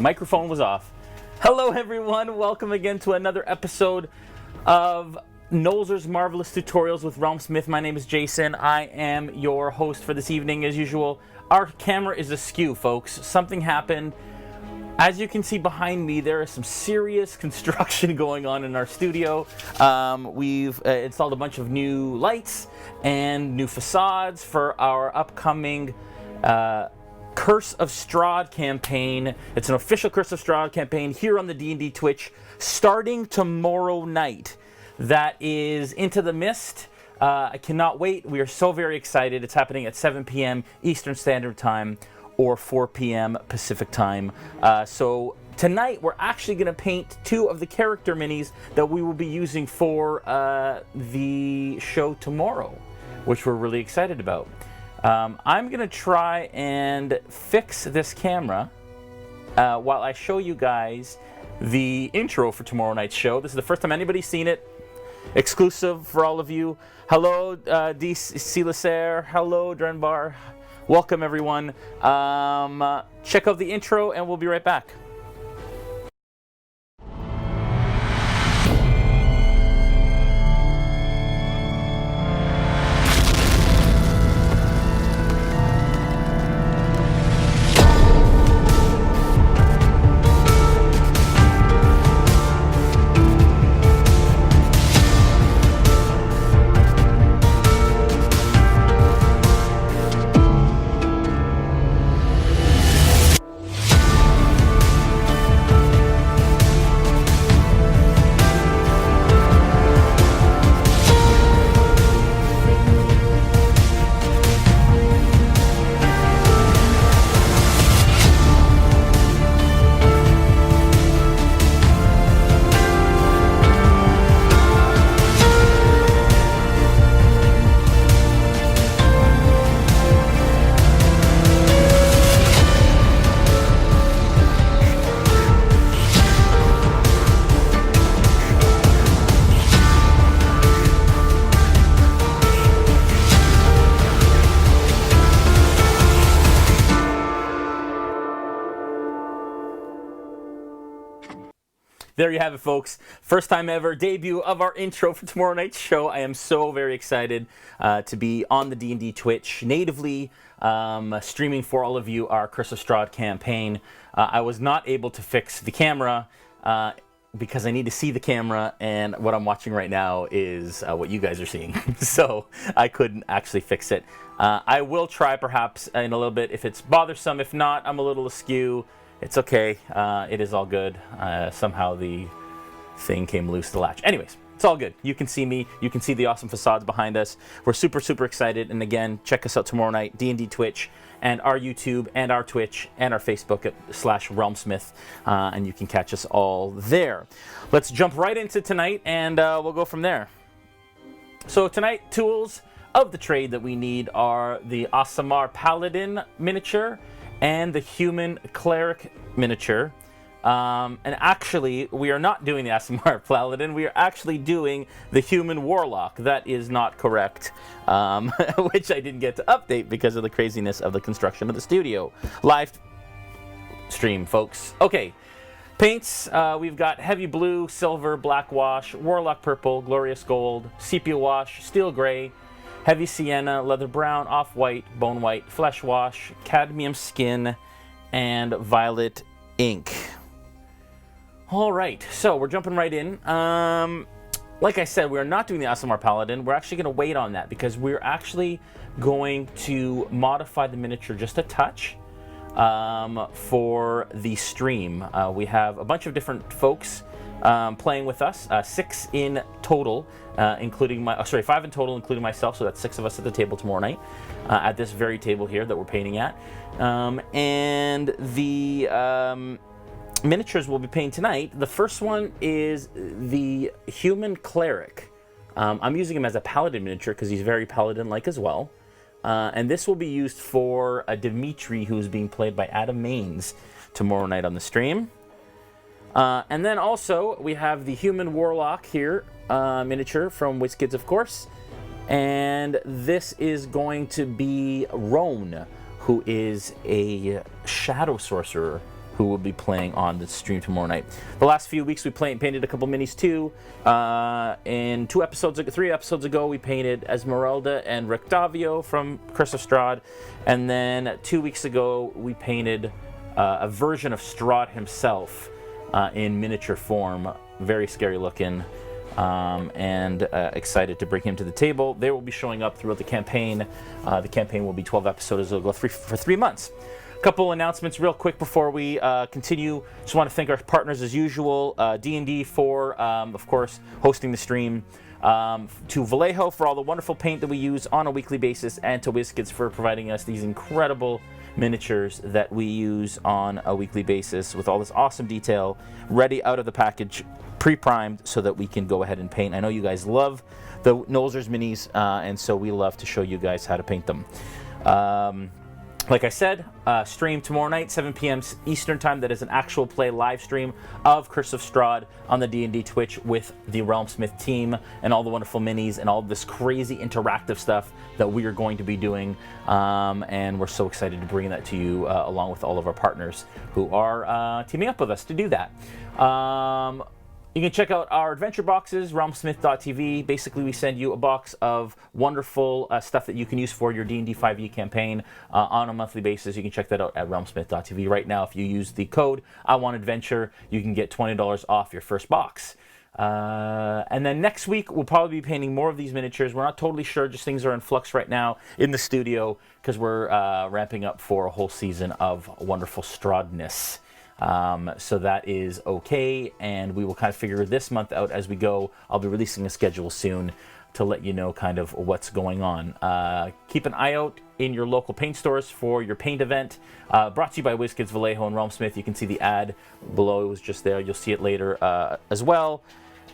Microphone was off. Hello everyone, welcome again to another episode of Nolzur's Marvelous Tutorials with RealmSmith. My name is Jason. I am your host for this evening as usual. Our camera is askew, folks. Something happened. As you can see behind me, there is some serious construction going on in our studio. We've installed a bunch of new lights and new facades for our upcoming Curse of Strahd campaign. It's an official Curse of Strahd campaign here on the D&D Twitch starting tomorrow night. That is Into the Mist. I cannot wait. We are so very excited. It's happening at 7 p.m. Eastern Standard Time or 4 p.m. Pacific Time. So tonight we're actually going to paint two of the character minis that we will be using for the show tomorrow, which we're really excited about. I'm going to try and fix this camera while I show you guys the intro for tomorrow night's show. This is the first time anybody's seen it. Exclusive for all of you. Hello, D. Silacer. Hello, Drenbar. Welcome, everyone. Check out the intro, and we'll be right back. There you have it, folks. First time ever, debut of our intro for tomorrow night's show. I am so very excited to be on the D&D Twitch, natively streaming for all of you our Curse of Strahd campaign. I was not able to fix the camera because I need to see the camera, and what I'm watching right now is what you guys are seeing. So I couldn't actually fix it. I will try perhaps in a little bit if it's bothersome. If not, I'm a little askew. It's okay. It is all good. Somehow the thing came loose, the latch. Anyways, it's all good. You can see me. You can see the awesome facades behind us. We're super, super excited. And again, check us out tomorrow night, D&D Twitch, and our YouTube, and our Twitch, and our Facebook at /RealmSmith. And you can catch us all there. Let's jump right into tonight, and we'll go from there. So tonight, tools of the trade that we need are the Aasimar Paladin miniature and the Human Cleric miniature. And actually, we are not doing the Aasimar Paladin. We are actually doing the Human Warlock. That is not correct, which I didn't get to update because of the craziness of the construction of the studio. Live stream, folks. Okay, paints. We've got Heavy Blue, Silver, Black Wash, Warlock Purple, Glorious Gold, Sepia Wash, Steel Gray, Heavy Sienna, Leather Brown, Off-White, Bone White, Flesh Wash, Cadmium Skin, and Violet Ink. All right, so we're jumping right in. Like I said, we're not doing the Aasimar Paladin. We're actually going to wait on that because we're actually going to modify the miniature just a touch for the stream. We have a bunch of different folks playing with us, 6 in total, including my, 5 in total, including myself, so that's 6 of us at the table tomorrow night, at this very table here that we're painting at. And the miniatures we'll be painting tonight, the first one is the Human Cleric. I'm using him as a Paladin miniature because he's very Paladin-like as well. And this will be used for Dimitri, who's being played by Adam Maines tomorrow night on the stream. And then also, we have the Human Warlock here, miniature from WizKids, of course. And this is going to be Roan, who is a shadow sorcerer who will be playing on the stream tomorrow night. The last few weeks we painted a couple minis too. In 3 episodes ago we painted Esmeralda and Rectavio from Curse of Strahd, and then 2 weeks ago we painted a version of Strahd himself in miniature form. Very scary looking, and excited to bring him to the table. They will be showing up throughout the campaign. The campaign will be 12 episodes. It'll go for 3 months. Couple announcements real quick before we continue. Just want to thank our partners as usual. D&D for, of course, hosting the stream. To Vallejo for all the wonderful paint that we use on a weekly basis, and to WizKids for providing us these incredible miniatures that we use on a weekly basis with all this awesome detail ready out of the package, pre-primed, so that we can go ahead and paint. I know you guys love the Nolzur's minis, and so we love to show you guys how to paint them. Like I said, stream tomorrow night, 7 p.m. Eastern Time. That is an actual play live stream of Curse of Strahd on the D&D Twitch with the RealmSmith team and all the wonderful minis and all this crazy interactive stuff that we are going to be doing. And we're so excited to bring that to you along with all of our partners who are teaming up with us to do that. You can check out our adventure boxes, realmsmith.tv. Basically, we send you a box of wonderful stuff that you can use for your D&D 5e campaign on a monthly basis. You can check that out at realmsmith.tv. Right now, if you use the code IWantAdventure, you can get $20 off your first box. And then next week, we'll probably be painting more of these miniatures. We're not totally sure, just things are in flux right now in the studio because we're ramping up for a whole season of wonderful Strahdness. So that is okay, and we will kind of figure this month out as we go. I'll be releasing a schedule soon to let you know kind of what's going on. Keep an eye out in your local paint stores for your paint event. Brought to you by WizKids, Vallejo, and RealmSmith. You can see the ad below. It was just there. You'll see it later as well.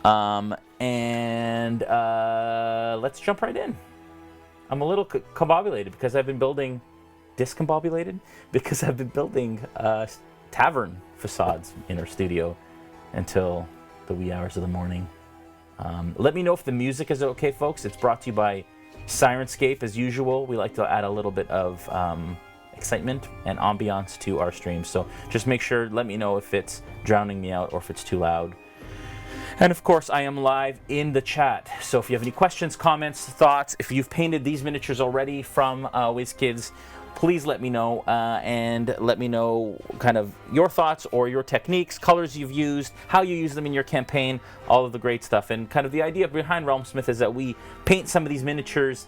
Let's jump right in. I'm a little discombobulated because I've been building tavern facades in our studio until the wee hours of the morning. Let me know if the music is okay, folks. It's brought to you by Sirenscape. As usual, we like to add a little bit of excitement and ambiance to our streams. So just make sure, let me know if it's drowning me out or if it's too loud. And of course, I am live in the chat. So if you have any questions, comments, thoughts, if you've painted these miniatures already from WizKids, please let me know, and let me know kind of your thoughts or your techniques, colors you've used, how you use them in your campaign, all of the great stuff. And kind of the idea behind RealmSmith is that we paint some of these miniatures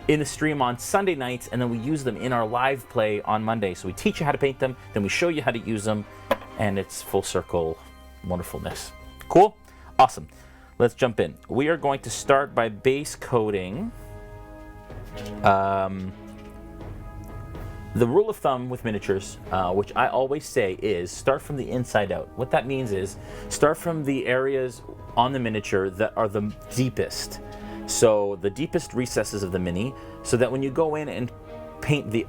in the stream on Sunday nights, and then we use them in our live play on Monday. So we teach you how to paint them, then we show you how to use them, and it's full circle wonderfulness. Cool? Awesome. Let's jump in. We are going to start by base coating. The rule of thumb with miniatures, which I always say, is start from the inside out. What that means is start from the areas on the miniature that are the deepest. So the deepest recesses of the mini, so that when you go in and paint the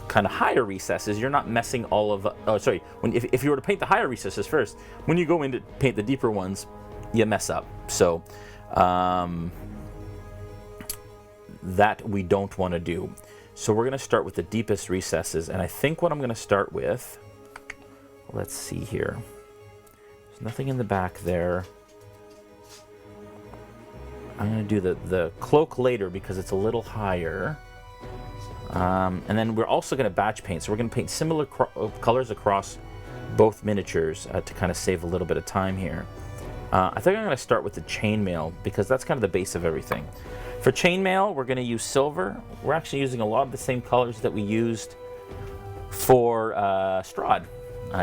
kind of higher recesses, you're not messing all of... if you were to paint the higher recesses first, when you go in to paint the deeper ones, you mess up. So that we don't want to do. So we're going to start with the deepest recesses, and I think what I'm going to start with, let's see here. There's nothing in the back there. I'm going to do the cloak later because it's a little higher. And then we're also going to batch paint, so we're going to paint similar colors across both miniatures to kind of save a little bit of time here. I think I'm going to start with the chainmail because that's kind of the base of everything. For chainmail, we're going to use silver. We're actually using a lot of the same colors that we used for Strahd.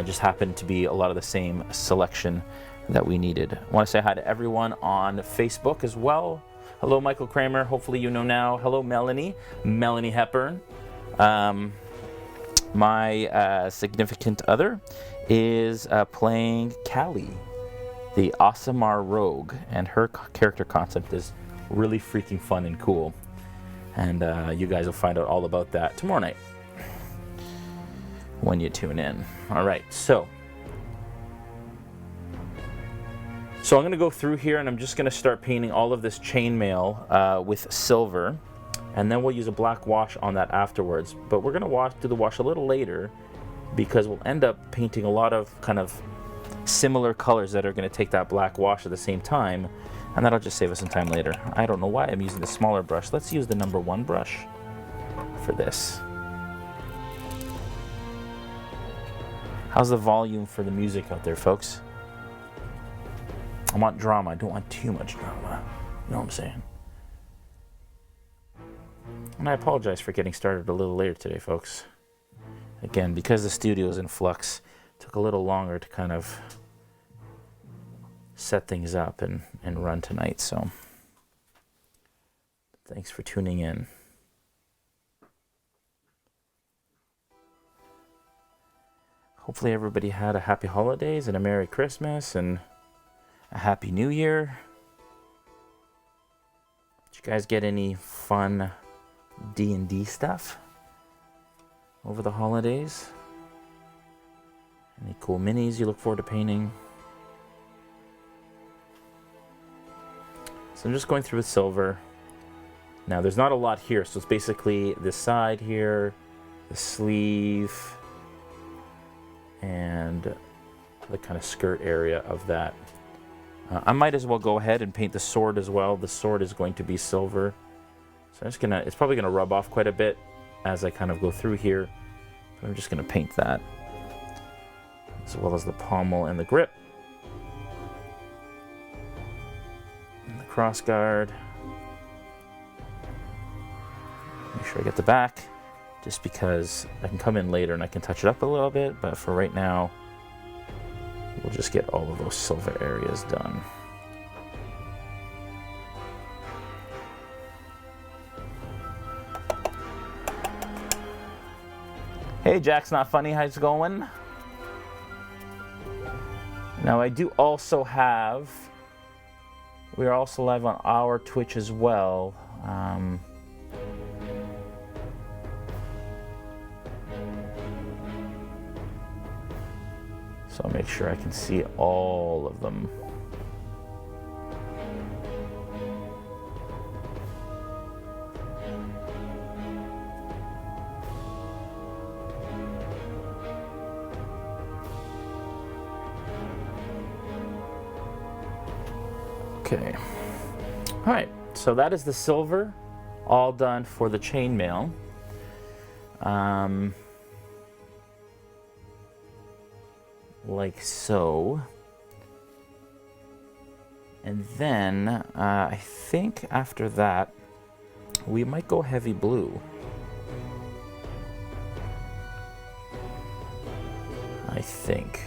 Just happened to be a lot of the same selection that we needed. I want to say hi to everyone on Facebook as well. Hello, Michael Kramer. Hopefully you know now. Hello, Melanie Hepburn. My significant other is playing Callie, the Aasimar Rogue, and her character concept is really freaking fun and cool, and you guys will find out all about that tomorrow night when you tune in. All right, so I'm going to go through here, and I'm just going to start painting all of this chainmail with silver, and then we'll use a black wash on that afterwards. But we're going to do the wash a little later because we'll end up painting a lot of kind of similar colors that are going to take that black wash at the same time, and that'll just save us some time later. I don't know why I'm using the smaller brush. Let's use the number 1 brush for this. How's the volume for the music out there, folks? I want drama. I don't want too much drama. You know what I'm saying? And I apologize for getting started a little later today, folks. Again, because the studio is in flux, it took a little longer to kind of set things up and run tonight. So thanks for tuning in. Hopefully everybody had a happy holidays and a Merry Christmas and a Happy New Year. Did you guys get any fun D&D stuff over the holidays? Any cool minis you look forward to painting? So I'm just going through with silver. Now there's not a lot here, so it's basically this side here, the sleeve, and the kind of skirt area of that. I might as well go ahead and paint the sword as well. The sword is going to be silver. So I'm just gonna, it's probably gonna rub off quite a bit as I kind of go through here. But I'm just gonna paint that, as well as the pommel and the grip. And the cross guard. Make sure I get the back, just because I can come in later and I can touch it up a little bit, but for right now, we'll just get all of those silver areas done. Hey, Jack's Not Funny, how's it going? Now I do also have, we are also live on our Twitch as well. So I'll make sure I can see all of them. Okay. All right, so that is the silver, all done for the chainmail. Like so. And then I think after that we might go heavy blue. I think.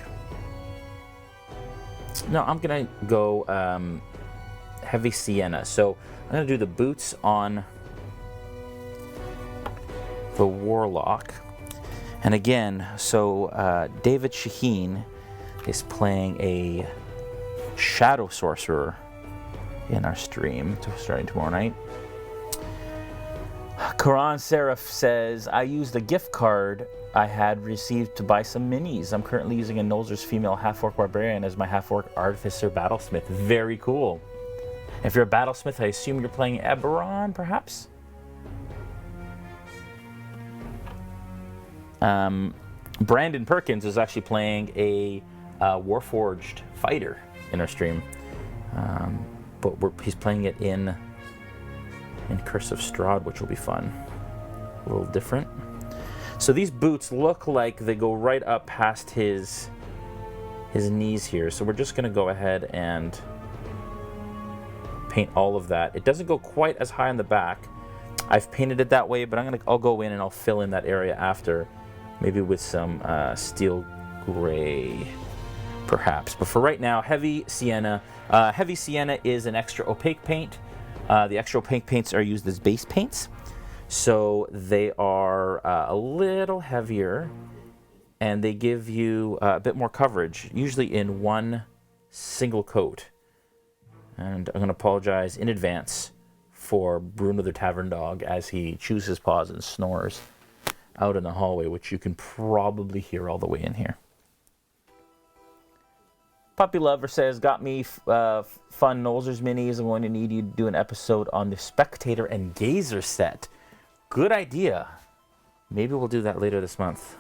No, I'm gonna go heavy sienna. So I'm gonna do the boots on the Warlock. And again, so David Shaheen is playing a Shadow Sorcerer in our stream starting tomorrow night. Karan Seraph says, I used a gift card I had received to buy some minis. I'm currently using a Nolzur's female half-orc barbarian as my half-orc artificer battlesmith. Very cool. If you're a battlesmith, I assume you're playing Eberron, perhaps? Brandon Perkins is actually playing a Warforged fighter in our stream, but he's playing it in Curse of Strahd, which will be fun. A little different. So these boots look like they go right up past his knees here. So we're just going to go ahead and paint all of that. It doesn't go quite as high on the back. I've painted it that way, but I'll go in and I'll fill in that area after, maybe with some steel gray, perhaps. But for right now, heavy sienna. Heavy sienna is an extra opaque paint. The extra opaque paints are used as base paints, so they are a little heavier, and they give you a bit more coverage, usually in one single coat. And I'm going to apologize in advance for Bruno the Tavern Dog as he chews his paws and snores out in the hallway, which you can probably hear all the way in here. Puppy Lover says, got me fun Nolzur's minis. I'm going to need you to do an episode on the Spectator and Gazer set. Good idea. Maybe we'll do that later this month.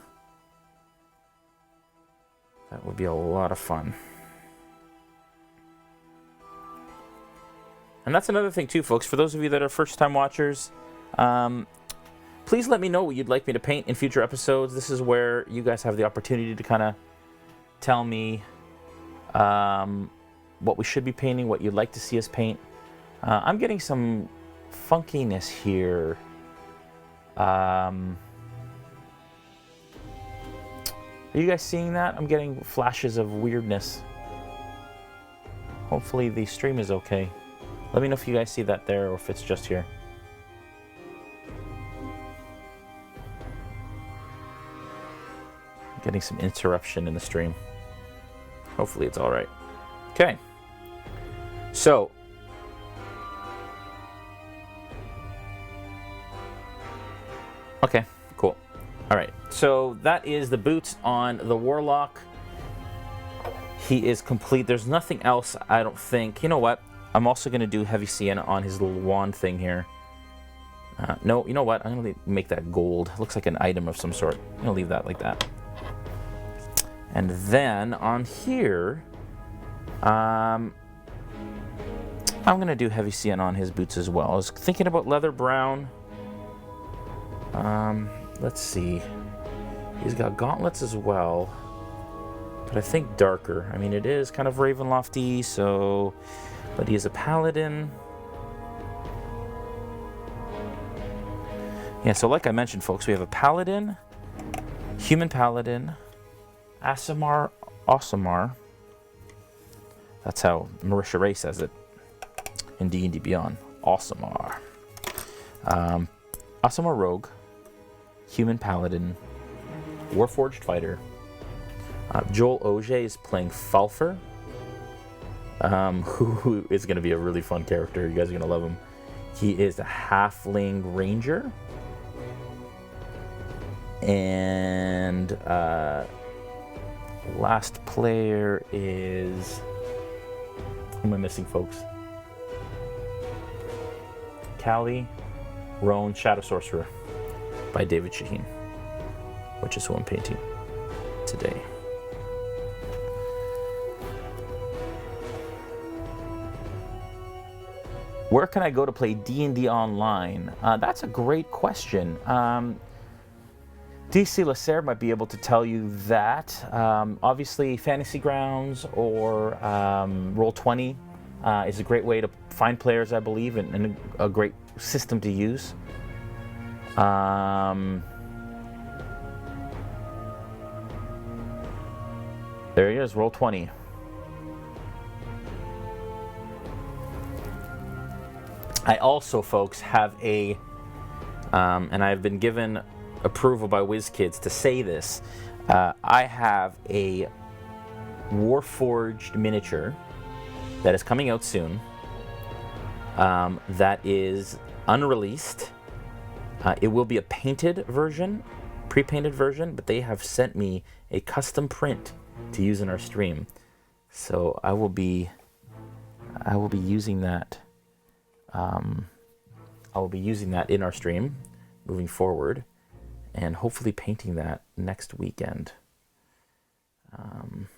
That would be a lot of fun. And that's another thing too, folks. For those of you that are first-time watchers, please let me know what you'd like me to paint in future episodes. This is where you guys have the opportunity to kind of tell me what we should be painting, what you'd like to see us paint. I'm getting some funkiness here. Are you guys seeing that? I'm getting flashes of weirdness. Hopefully the stream is okay. Let me know if you guys see that there or if it's just here. I'm getting some interruption in the stream. Hopefully it's all right. Okay. So, okay, cool. All right, so that is the boots on the Warlock. He is complete. There's nothing else, I don't think. You know what? I'm also going to do heavy sienna on his little wand thing here. No, you know what? I'm going to make that gold. It looks like an item of some sort. I'm going to leave that like that. And then on here, I'm going to do heavy sienna on his boots as well. I was thinking about leather brown. Let's see. He's got gauntlets as well, but I think darker. I mean, it is kind of Ravenlofty, so... But he is a Paladin. Yeah, so like I mentioned, folks, we have a Paladin, Human Paladin, Aasimar. That's how Marisha Ray says it in D&D Beyond. Aasimar. Aasimar Rogue, Human Paladin, Warforged Fighter. Joel Auger is playing Falfer, who is going to be a really fun character. You guys are going to love him. He is a Halfling Ranger. And last player is... Who am I missing, folks? Callie Roan, Shadow Sorcerer by David Shaheen, which is who I'm painting today. Where can I go to play D&D online? That's a great question. DC Lasser might be able to tell you that. Obviously, Fantasy Grounds or Roll20 is a great way to find players, I believe, and a great system to use. There he is, Roll20. I also, folks, have a, and I've been given approval by WizKids to say this, I have a Warforged miniature that is coming out soon, that is unreleased. It will be a painted version, pre-painted version, but they have sent me a custom print to use in our stream. So I will be using that. I will be using that in our stream moving forward, and hopefully painting that next weekend on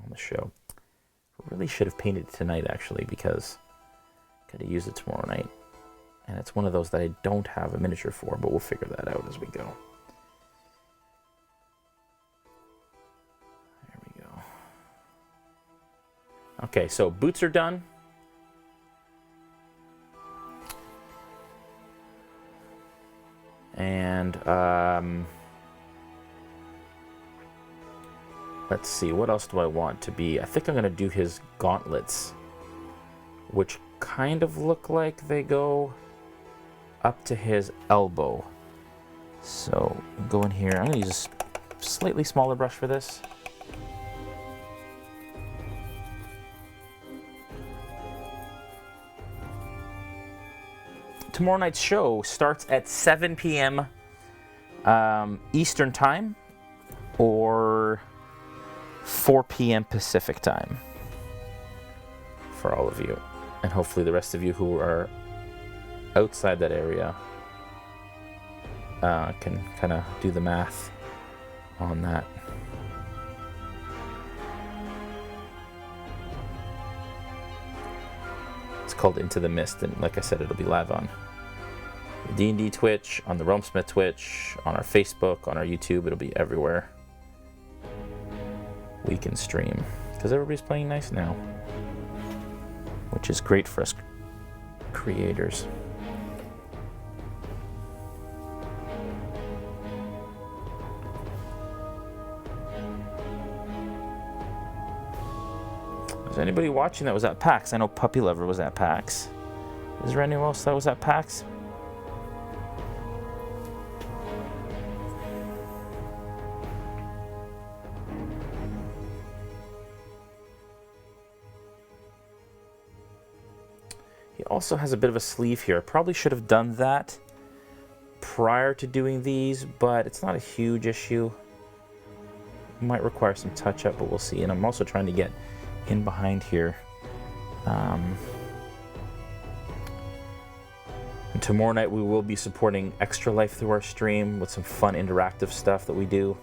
the show. Really should have painted it tonight, actually, because I got to use it tomorrow night. And it's one of those that I don't have a miniature for, but we'll figure that out as we go. There we go. Okay, so boots are done. And let's see, what else do I want to be? I think I'm going to do his gauntlets, which kind of look like they go up to his elbow. So go in here. I'm going to use a slightly smaller brush for this. Tomorrow night's show starts at 7 p.m. Eastern Time or 4 p.m. Pacific Time for all of you. And hopefully the rest of you who are outside that area can kind of do the math on that. called Into the Mist, and like I said, it'll be live on the D&D Twitch, on the RealmSmith Twitch, on our Facebook, on our YouTube. It'll be everywhere we can stream, because everybody's playing nice now, which is great for us creators. Is anybody watching that was at PAX? I know Puppy Lover was at PAX. Is there anyone else that was at PAX? He also has a bit of a sleeve here. Probably should have done that prior to doing these, but it's not a huge issue. Might require some touch up, but we'll see. And I'm also trying to get in behind here. And tomorrow night we will be supporting Extra Life through our stream with some fun interactive stuff that we do.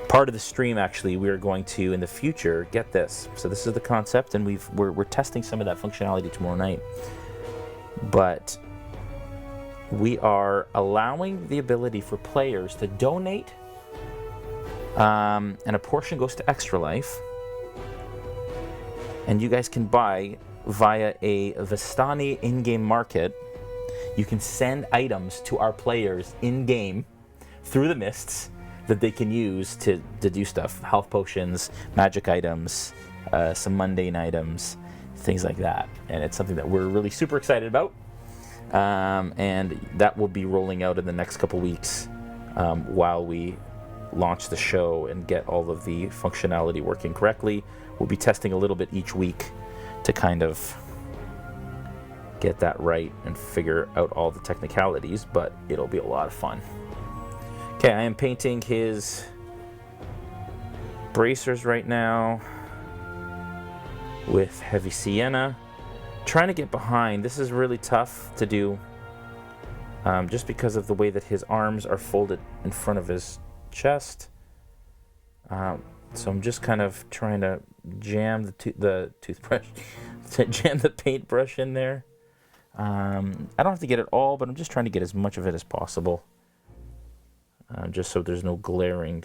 Part of the stream, actually, we are going to, in the future, get this. So this is the concept, and we're testing some of that functionality tomorrow night. But we are allowing the ability for players to donate, and a portion goes to Extra Life, and you guys can buy via a Vistani in-game market. You can send items to our players in-game through the mists that they can use to do stuff. Health potions, magic items, some mundane items, things like that. And it's something that we're really super excited about. And that will be rolling out in the next couple weeks while we launch the show and get all of the functionality working correctly. We'll be testing a little bit each week to kind of get that right and figure out all the technicalities, but it'll be a lot of fun. Okay, I am painting his bracers right now with heavy sienna. Trying to get behind. This is really tough to do just because of the way that his arms are folded in front of his chest. So I'm just kind of trying to jam the toothbrush, to jam the paintbrush in there. I don't have to get it all, but I'm just trying to get as much of it as possible. Just so there's no glaring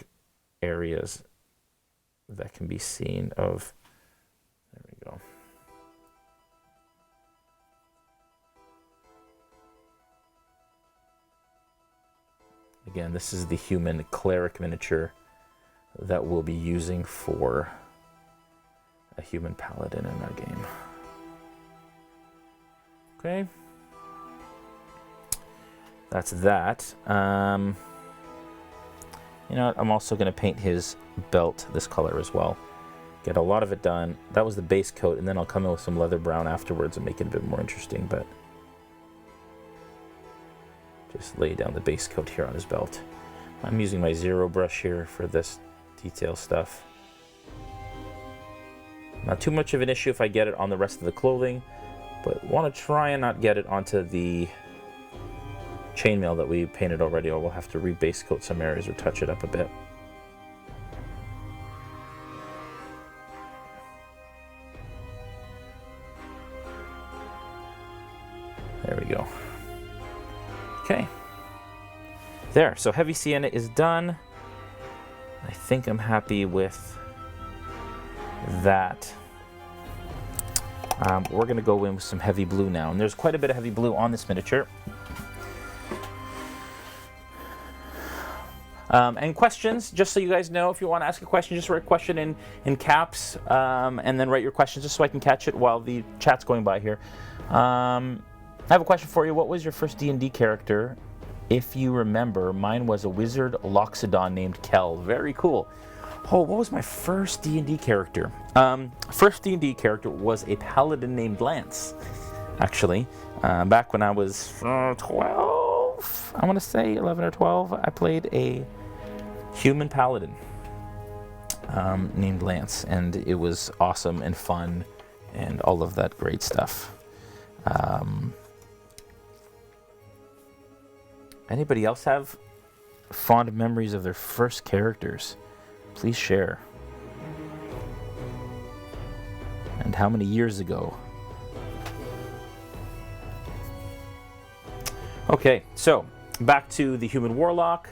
areas that can be seen of. There we go. Again, this is the Human Cleric miniature that we'll be using for a Human Paladin in our game. Okay. That's that. You know what? I'm also going to paint his belt this color as well. Get a lot of it done. That was the base coat, and then I'll come in with some leather brown afterwards and make it a bit more interesting, but just lay down the base coat here on his belt. I'm using my zero brush here for this detail stuff. Not too much of an issue if I get it on the rest of the clothing, but want to try and not get it onto the chainmail that we painted already, or we'll have to rebase coat some areas or touch it up a bit. There we go. Okay. There, so heavy sienna is done. I think I'm happy with that. We're going to go in with some heavy blue now, and there's quite a bit of heavy blue on this miniature. And questions, just so you guys know, if you want to ask a question, just write a question in caps, and then write your questions just so I can catch it while the chat's going by here. I have a question for you. What was your first D&D character? If you remember, mine was a wizard Loxodon named Kel. Very cool. Oh, what was my first D&D character? First D&D character was a paladin named Lance, actually. Back when I was 12, I want to say 11 or 12, I played a human paladin named Lance, and it was awesome and fun and all of that great stuff. Anybody else have fond memories of their first characters? Please share. how many years ago? Okay, so back to the Human Warlock.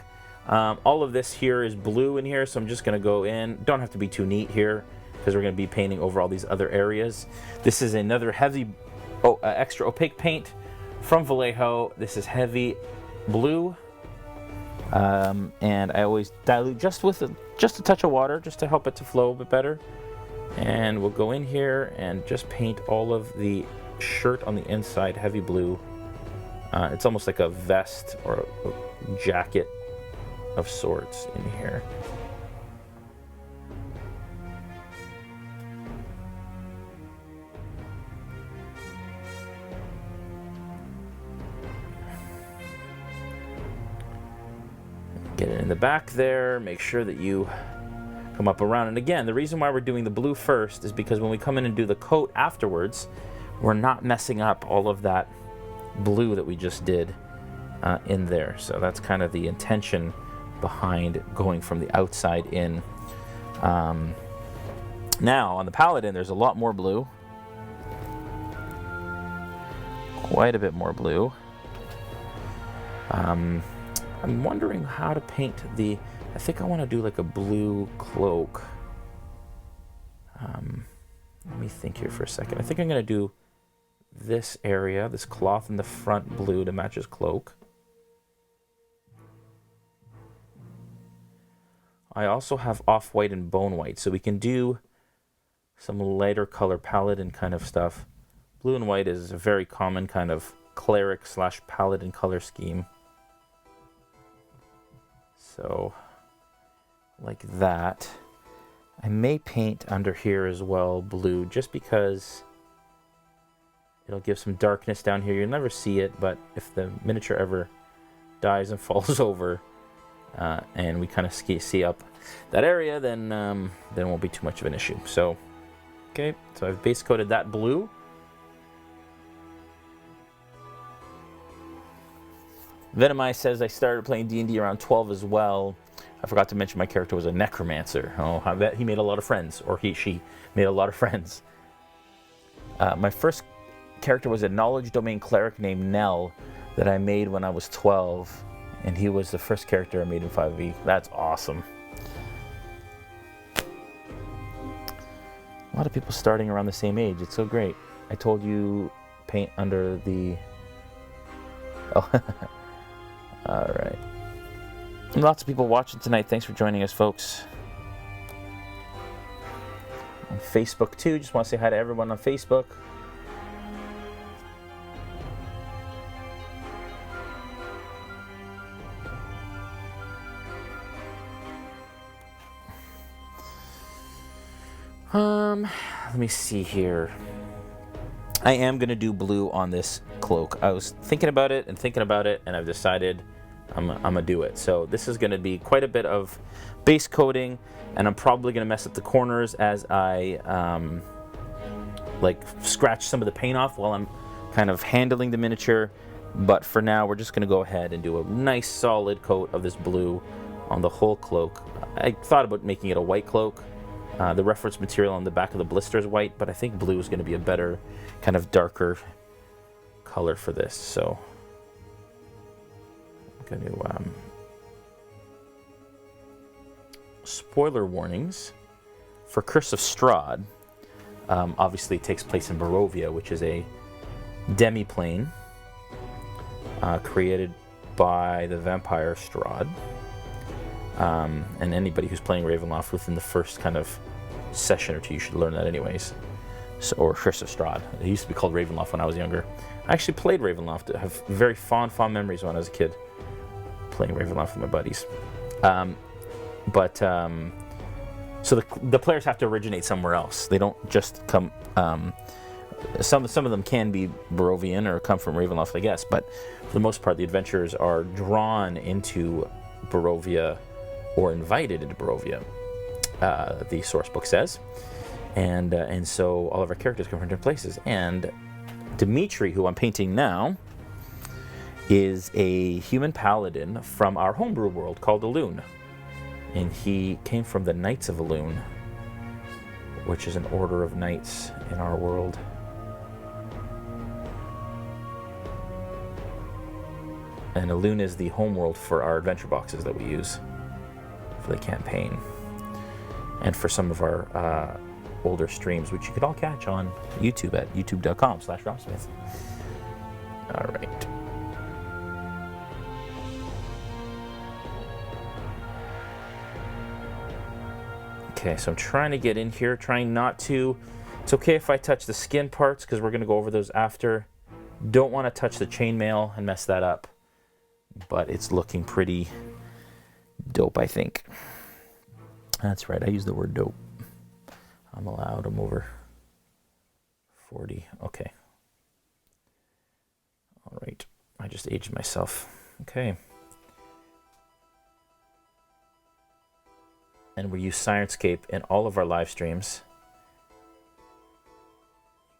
All of this here is blue in here, so I'm just going to go in. Don't have to be too neat here because we're going to be painting over all these other areas. This is another heavy, extra opaque paint from Vallejo. This is heavy blue, and I always dilute just a touch of water just to help it to flow a bit better. And we'll go in here and just paint all of the shirt on the inside heavy blue. It's almost like a vest or a jacket of sorts in here. Get it in the back there, make sure that you come up around. And again, the reason why we're doing the blue first is because when we come in and do the coat afterwards, we're not messing up all of that blue that we just did in there. So that's kind of the intention behind going from the outside in. Now on the Paladin, there's a lot more blue, quite a bit more blue. I'm wondering how to paint the, I think I want to do like a blue cloak. Let me think here for a second. I think I'm going to do this area, this cloth in the front blue to match his cloak. I also have off-white and bone white, so we can do some lighter color Paladin kind of stuff. Blue and white is a very common kind of cleric / Paladin color scheme. So, like that. I may paint under here as well blue, just because it'll give some darkness down here. You'll never see it, but if the miniature ever dies and falls over, and we kind of see up that area, then it won't be too much of an issue. So, okay, so I've base coated that blue. Venomai says I started playing D&D around 12 as well. I forgot to mention my character was a necromancer. Oh, I bet he made a lot of friends, or she made a lot of friends. My first character was a knowledge domain cleric named Nell that I made when I was 12, and he was the first character I made in 5e. That's awesome. A lot of people starting around the same age. It's so great. I told you paint under the... Oh, all right. Lots of people watching tonight. Thanks for joining us, folks. On Facebook, too. Just want to say hi to everyone on Facebook. Let me see here. I am going to do blue on this cloak. I was thinking about it, and I've decided I'm going to do it. So this is going to be quite a bit of base coating, and I'm probably going to mess up the corners as I like scratch some of the paint off while I'm kind of handling the miniature. But for now, we're just going to go ahead and do a nice solid coat of this blue on the whole cloak. I thought about making it a white cloak. The reference material on the back of the blister is white, but I think blue is going to be a better, kind of darker color for this. So I'm going to spoiler warnings for Curse of Strahd. Obviously, it takes place in Barovia, which is a demi-plane created by the vampire Strahd. And anybody who's playing Ravenloft within the first kind of session or two, you should learn that anyways. So, or Curse of Strahd. It used to be called Ravenloft when I was younger. I actually played Ravenloft. I have very fond memories when I was a kid playing Ravenloft with my buddies. So the players have to originate somewhere else. They don't just come... some of them can be Barovian or come from Ravenloft, I guess, but for the most part, the adventurers are drawn into Barovia or invited into Barovia, the source book says. And so all of our characters come from different places. And Dimitri, who I'm painting now, is a human paladin from our homebrew world called Elune. And he came from the Knights of Elune, which is an order of knights in our world. And Aluna is the homeworld for our adventure boxes that we use for the campaign. And for some of our older streams, which you can all catch on YouTube at youtube.com/RealmSmith. All right. Okay, so I'm trying to get in here, trying not to. It's okay if I touch the skin parts because we're going to go over those after. Don't want to touch the chainmail and mess that up. But it's looking pretty dope, I think. That's right, I use the word dope. I'm allowed, I'm over 40. Okay. All right, I just aged myself. Okay. And we use Sirenscape in all of our live streams.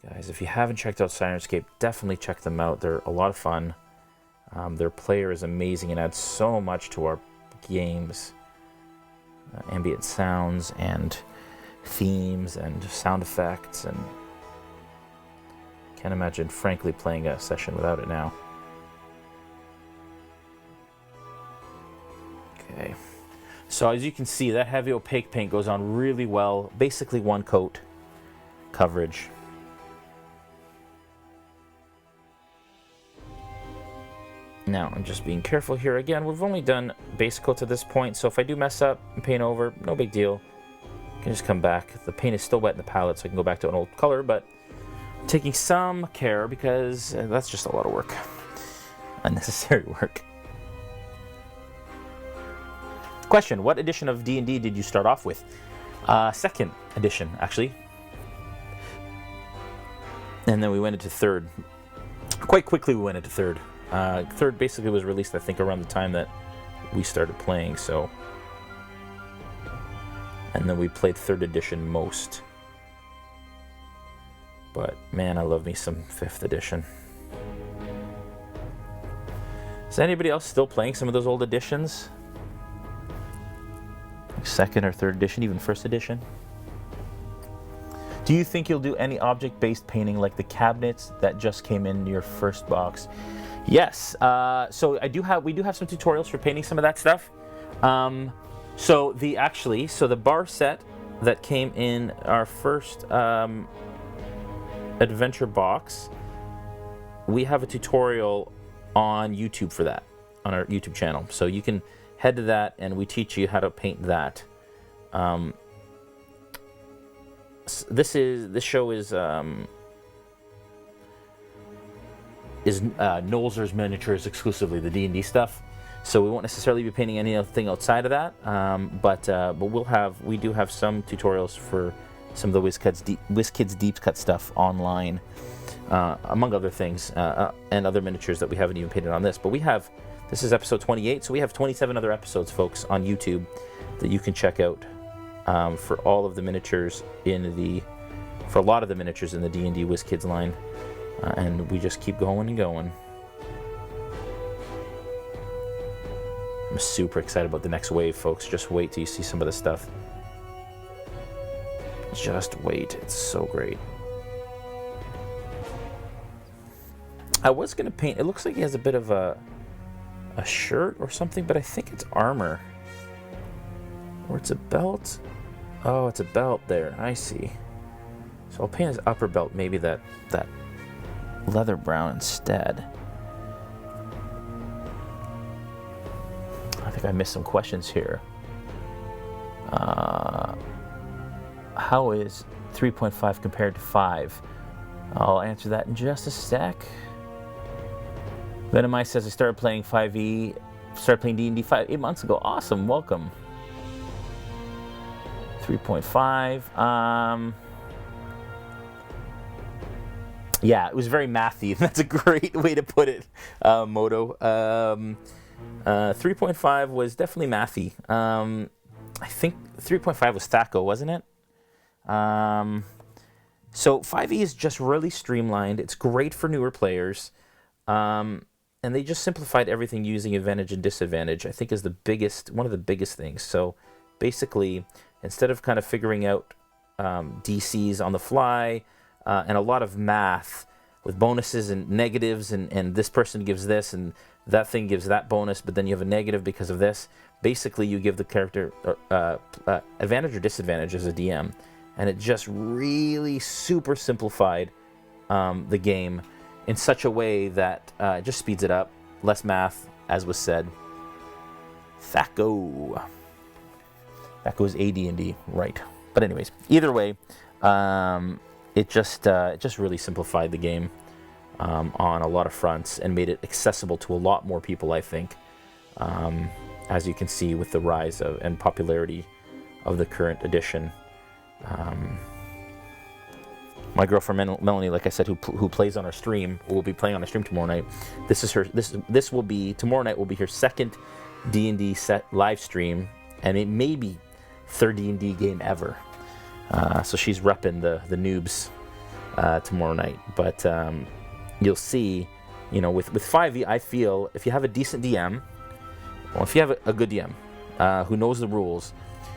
Guys, if you haven't checked out Sirenscape, definitely check them out. They're a lot of fun. Their player is amazing and adds so much to our games. Ambient sounds and themes and sound effects, and can't imagine, frankly, playing a session without it now. Okay. So as you can see, that heavy opaque paint goes on really well. Basically one coat coverage. Now, I'm just being careful here. Again, we've only done base coats at this point, so if I do mess up and paint over, no big deal. I can just come back. The paint is still wet in the palette, so I can go back to an old color, but I'm taking some care because that's just a lot of work. Unnecessary work. Question, what edition of D&D did you start off with? Second edition, actually. And then we went into third. Quite quickly we went into third. Third basically was released, I think, around the time that we started playing, so. And then we played third edition most. But man, I love me some fifth edition. Is anybody else still playing some of those old editions? Second or third edition, even first edition? Do you think you'll do any object-based painting like the cabinets that just came in your first box? Yes. So we do have some tutorials for painting some of that stuff. So the bar set that came in our first adventure box, we have a tutorial on YouTube for that, on our YouTube channel. So you can head to that and we teach you how to paint that. This show is Nolzur's miniatures exclusively, the D&D stuff. So we won't necessarily be painting anything outside of that, but we do have some tutorials for some of the WizKids deep cut stuff online, among other things, and other miniatures that we haven't even painted on this. But this is episode 28, so we have 27 other episodes, folks, on YouTube that you can check out for all of the miniatures for a lot of the miniatures in the D&D WizKids line, and we just keep going and going. I'm super excited about the next wave, folks. Just wait till you see some of the stuff. Just wait. It's so great. I was going to paint... It looks like he has a bit of a shirt or something, but I think it's armor. Or it's a belt. Oh, it's a belt there. I see. So I'll paint his upper belt, maybe that leather brown instead. I think I missed some questions here. How is 3.5 compared to 5? I'll answer that in just a sec. Venomize says I started playing 5e, started playing D&D 8 months ago. Awesome, welcome. 3.5. Yeah, it was very mathy. That's a great way to put it, Moto. 3.5 was definitely mathy. I think 3.5 was Thaco, wasn't it? So 5e is just really streamlined. It's great for newer players. And they just simplified everything using advantage and disadvantage, I think is one of the biggest things. So basically, instead of kind of figuring out DCs on the fly, and a lot of math with bonuses and negatives, and this person gives this, and that thing gives that bonus, but then you have a negative because of this. Basically, you give the character advantage or disadvantage as a DM, and it just really super simplified the game in such a way that it just speeds it up. Less math, as was said. Thaco. Thaco is AD&D, right? But anyways, either way, it just really simplified the game on a lot of fronts and made it accessible to a lot more people, I think. As you can see with the rise of and popularity of the current edition. My girlfriend Melanie, like I said, who plays on our stream, will be playing on our stream tomorrow night. This will be tomorrow night will be her second D&D set live stream, and it may be third D&D game ever. So she's repping the noobs tomorrow night. But you'll see, with 5e, I feel if you have a decent DM, well, if you have a good DM who knows the rules,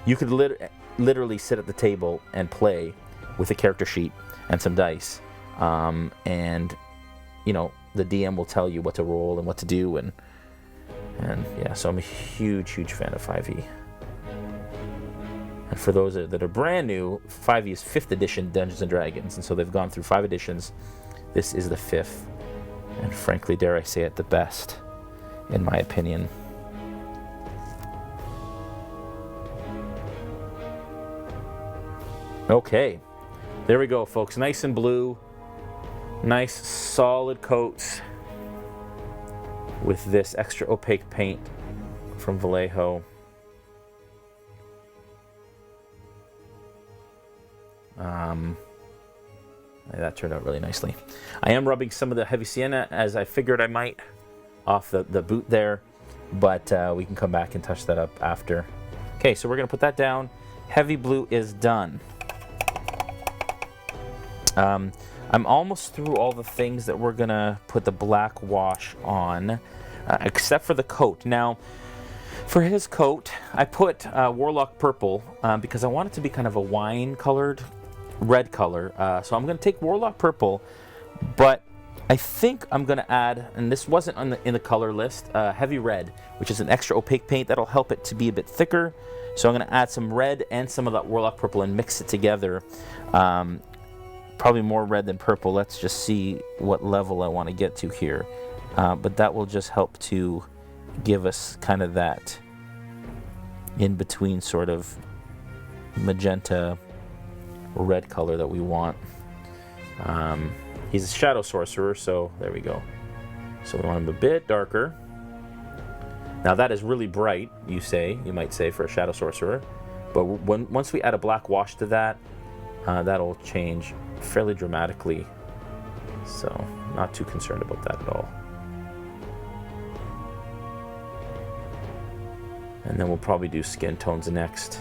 you could literally sit at the table and play with a character sheet and some dice, and the DM will tell you what to roll and what to do, and yeah. So I'm a huge fan of 5e. And for those that are brand new, 5e is 5th edition Dungeons and Dragons, and so they've gone through 5 editions. This is the 5th, and frankly, dare I say it, the best, in my opinion. Okay, there we go, folks. Nice and blue, nice solid coats with this extra opaque paint from Vallejo. That turned out really nicely. I am rubbing some of the heavy sienna, as I figured I might, off the boot there, but we can come back and touch that up after. Okay, so we're going to put that down. Heavy blue is done. I'm almost through all the things that we're going to put the black wash on, except for the coat. Now, for his coat, I put Warlock purple because I want it to be kind of a wine-colored red color. So I'm going to take Warlock purple, but I think I'm going to add, and this wasn't in the color list, heavy red, which is an extra opaque paint that'll help it to be a bit thicker. So I'm going to add some red and some of that Warlock purple and mix it together. Probably more red than purple. Let's just see what level I want to get to here. But that will just help to give us kind of that in-between sort of magenta red color that we want. He's a shadow sorcerer, so there we go. So we want him a bit darker. Now that is really bright, you might say, for a shadow sorcerer. But once we add a black wash to that, that'll change fairly dramatically. So not too concerned about that at all. And then we'll probably do skin tones next.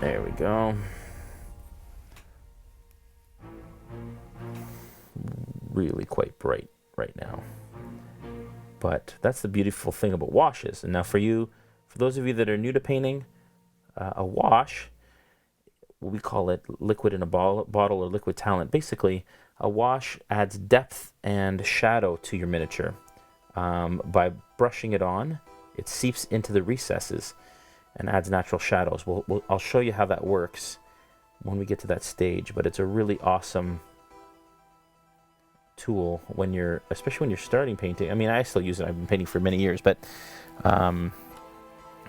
There we go. Really quite bright right now. But that's the beautiful thing about washes. And now for those of you that are new to painting, a wash, we call it liquid in a bottle or liquid talent. Basically, a wash adds depth and shadow to your miniature. By brushing it on, it seeps into the recesses and adds natural shadows. I'll show you how that works when we get to that stage, but it's a really awesome tool especially when you're starting painting. I mean, I still use it. I've been painting for many years, but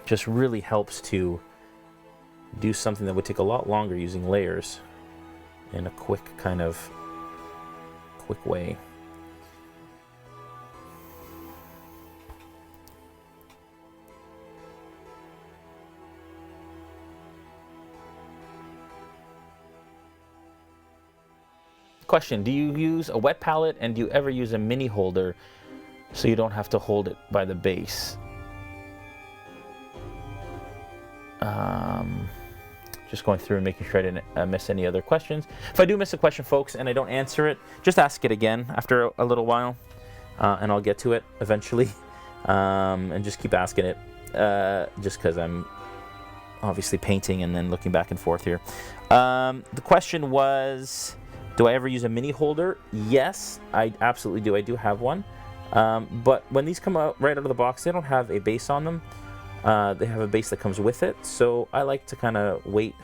just really helps to do something that would take a lot longer using layers in a quick way. Question, do you use a wet palette, and do you ever use a mini holder so you don't have to hold it by the base? Just going through and making sure I didn't miss any other questions. If I do miss a question, folks, and I don't answer it, just ask it again after a little while, and I'll get to it eventually, and just keep asking it, just because I'm obviously painting and then looking back and forth here. The question was, do I ever use a mini holder? Yes, I absolutely do. I do have one. But when these come out right out of the box, they don't have a base on them. They have a base that comes with it. So I like to kind of wait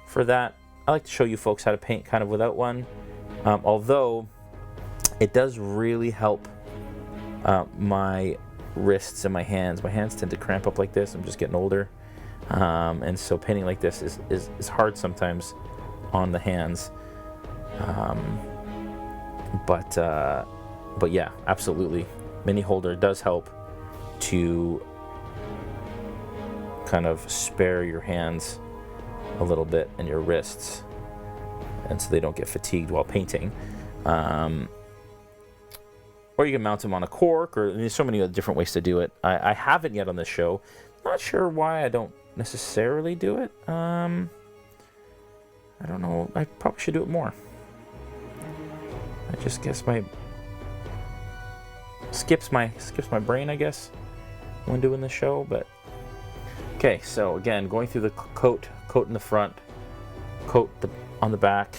for that. I like to show you folks how to paint kind of without one. Although it does really help my wrists and my hands. My hands tend to cramp up like this. I'm just getting older. And so painting like this is hard sometimes on the hands. But yeah, absolutely. Mini holder does help to kind of spare your hands a little bit and your wrists, and so they don't get fatigued while painting. Or you can mount them on a cork, or there's so many other different ways to do it. I haven't yet on this show. Not sure why I don't necessarily do it. I don't know. I probably should do it more. I just guess skips my brain, I guess, when doing the show. But okay, so again, going through the coat in the front, coat on the back,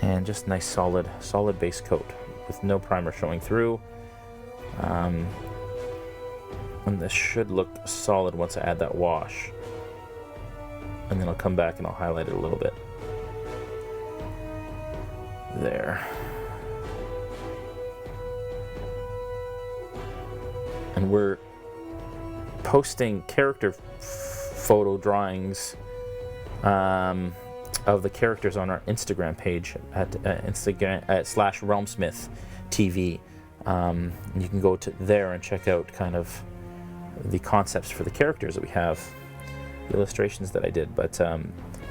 and just nice solid base coat with no primer showing through. And this should look solid once I add that wash, and then I'll come back and I'll highlight it a little bit there. And we're posting character photo drawings of the characters on our Instagram page at Instagram /RealmSmith TV. You can go to there and check out kind of the concepts for the characters that we have, the illustrations that I did. But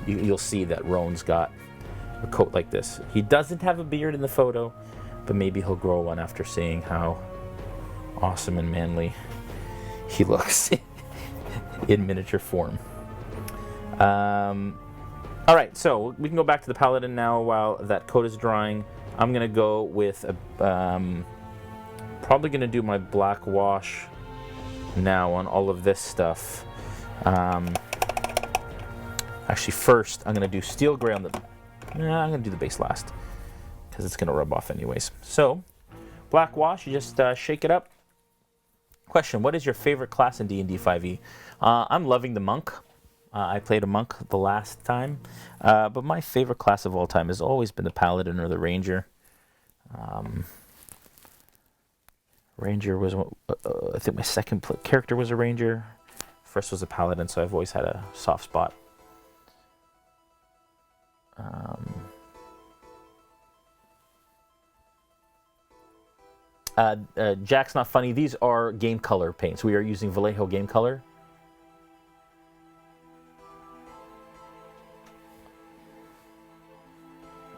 you'll see that Roan's got a coat like this. He doesn't have a beard in the photo, but maybe he'll grow one after seeing how awesome and manly he looks in miniature form. All right, so we can go back to the Paladin now while that coat is drying. I'm gonna go with probably gonna do my black wash now on all of this stuff. Actually, first I'm gonna do steel gray on the. I'm gonna do the base last because it's gonna rub off anyways. So, black wash, you just shake it up. Question: what is your favorite class in D&D 5e? I'm loving the monk. I played a monk the last time, but my favorite class of all time has always been the Paladin or the Ranger. Ranger was, I think my second character was a Ranger. First was a Paladin, so I've always had a soft spot. Jack's not funny. These are Game Color paints. We are using Vallejo Game Color.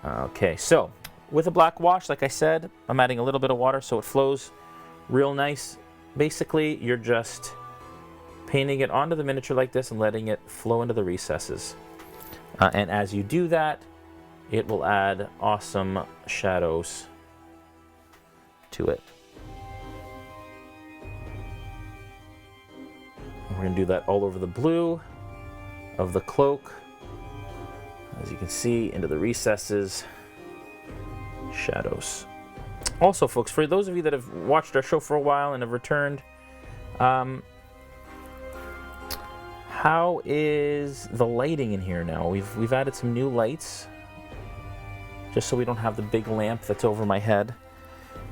Okay, so with a black wash, like I said, I'm adding a little bit of water so it flows real nice. Basically, you're just painting it onto the miniature like this and letting it flow into the recesses. And as you do that, it will add awesome shadows to it. We're going to do that all over the blue of the cloak. As you can see, into the recesses, shadows. Also, folks, for those of you that have watched our show for a while and have returned, how is the lighting in here now? We've added some new lights, just so we don't have the big lamp that's over my head.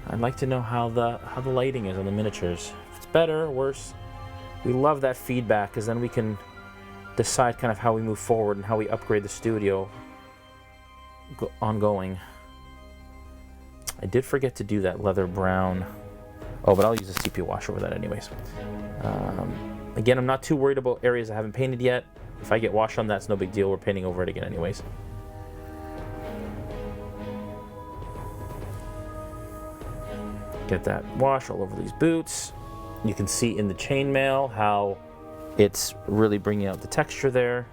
I'd like to know how the lighting is on the miniatures. If it's better or worse, we love that feedback, because then we can decide kind of how we move forward and how we upgrade the studio ongoing. I did forget to do that leather brown. Oh, but I'll use a Sepia Wash over that anyways. Again, I'm not too worried about areas I haven't painted yet. If I get wash on that, it's no big deal. We're painting over it again anyways. Get that wash all over these boots. You can see in the chainmail how it's really bringing out the texture there.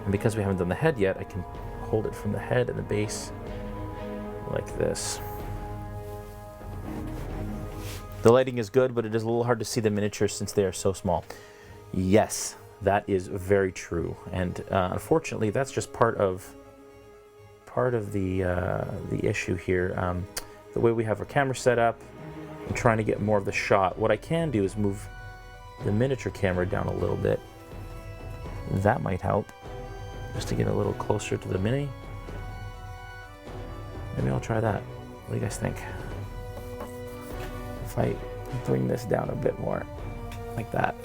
And because we haven't done the head yet, I can hold it from the head and the base like this. The lighting is good, but it is a little hard to see the miniatures since they are so small. Yes, that is very true, and unfortunately, that's just part of the issue here. The way we have our camera set up, I'm trying to get more of the shot. What I can do is move the miniature camera down a little bit. That might help, just to get a little closer to the mini. Maybe I'll try that. What do you guys think? If I bring this down a bit more, like that.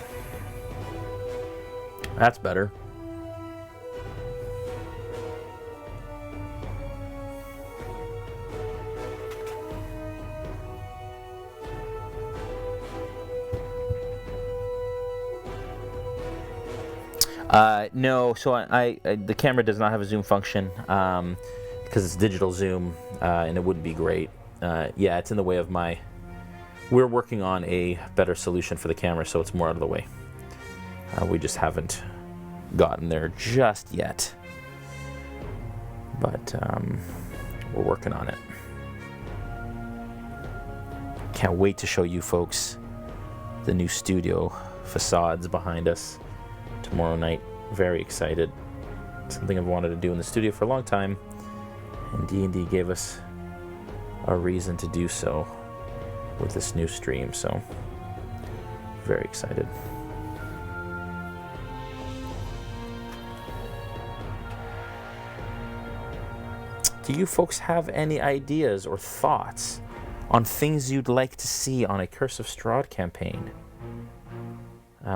That's better. No, so the camera does not have a zoom function because it's digital zoom, and it wouldn't be great. Yeah, it's in the way of my... We're working on a better solution for the camera, so it's more out of the way. We just haven't gotten there just yet, but we're working on it. Can't wait to show you folks the new studio facades behind us tomorrow night. Very excited. Something I've wanted to do in the studio for a long time, and D&D gave us a reason to do so with this new stream, so very excited. Do you folks have any ideas or thoughts on things you'd like to see on a Curse of Strahd campaign?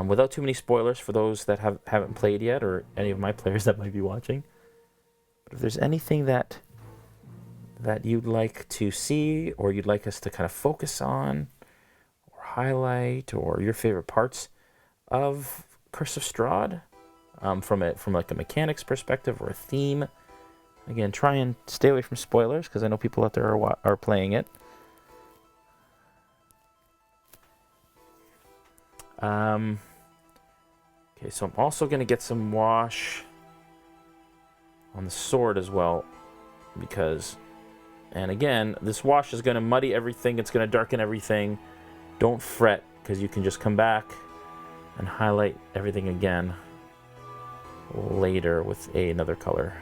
Without too many spoilers for those that haven't played yet, or any of my players that might be watching. But if there's anything that you'd like to see, or you'd like us to kind of focus on, or highlight, or your favorite parts of Curse of Strahd, from like a mechanics perspective or a theme. Again, try and stay away from spoilers, because I know people out there are playing it. Okay, so I'm also going to get some wash on the sword as well, because, and again, this wash is going to muddy everything, it's going to darken everything. Don't fret, because you can just come back and highlight everything again later with another color.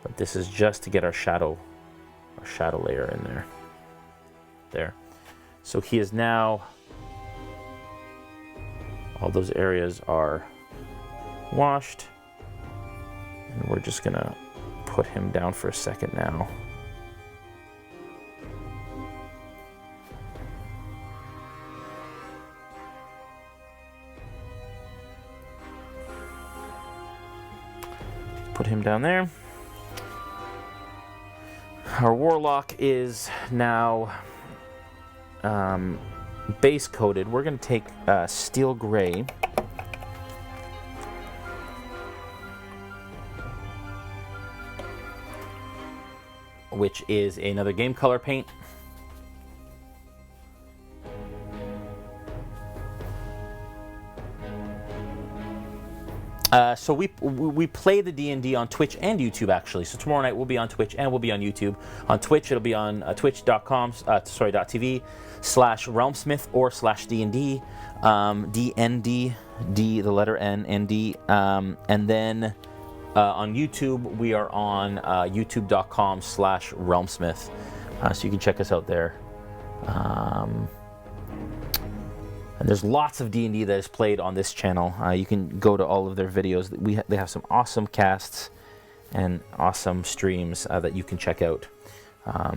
But this is just to get our shadow layer in there. There. So he is now, all those areas are washed, and we're just gonna put him down for a second now. Put him down there. Our Warlock is now base coated. We're going to take Steel Gray, which is another game color paint. So we play the D&D on Twitch and YouTube, actually. So tomorrow night we'll be on Twitch and we'll be on YouTube. On Twitch it'll be on twitch.com/realmsmith or /D&D, DND, D the letter N, ND, and then on YouTube we are on youtube.com/realmsmith, so you can check us out there. And there's lots of D&D that is played on this channel. You can go to all of their videos. They have some awesome casts and awesome streams that you can check out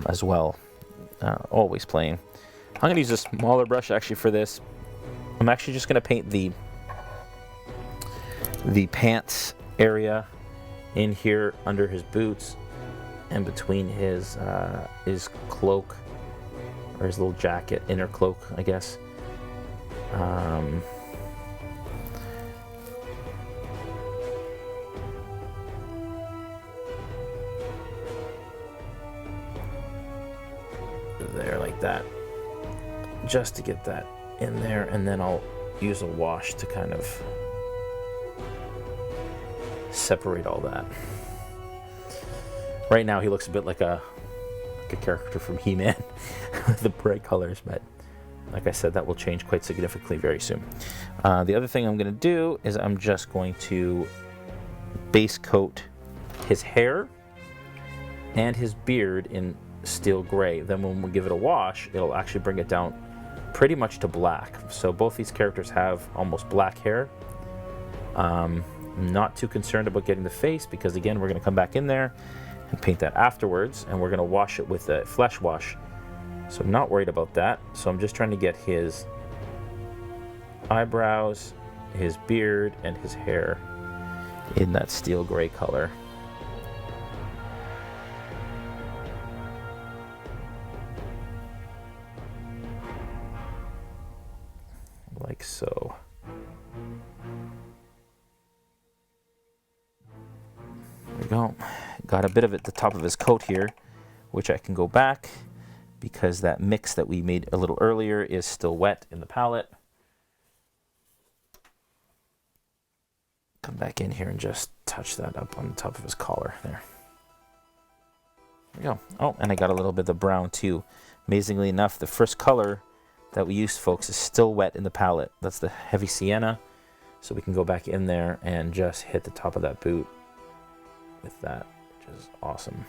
as well. Always playing. I'm going to use a smaller brush actually for this. I'm actually just going to paint the pants area in here under his boots and between his cloak, or his little jacket, inner cloak, I guess. There, like that, just to get that in there, and then I'll use a wash to kind of separate all that. Right now he looks a bit like a like a character from He-Man with the bright colors, but like I said, that will change quite significantly very soon. The other thing I'm going to do is I'm just going to base coat his hair and his beard in steel gray. Then when we give it a wash, it'll actually bring it down pretty much to black. So both these characters have almost black hair. I'm not too concerned about getting the face because, again, we're going to come back in there and paint that afterwards, and we're going to wash it with a flesh wash. So I'm not worried about that. So I'm just trying to get his eyebrows, his beard, and his hair in that steel gray color. Like so. There we go. Got a bit of it at the top of his coat here, which I can go back because that mix that we made a little earlier is still wet in the palette. Come back in here and just touch that up on the top of his collar there. There we go. Oh, and I got a little bit of brown too. Amazingly enough, the first color that we used, folks, is still wet in the palette. That's the heavy sienna. So we can go back in there and just hit the top of that boot with that, which is awesome.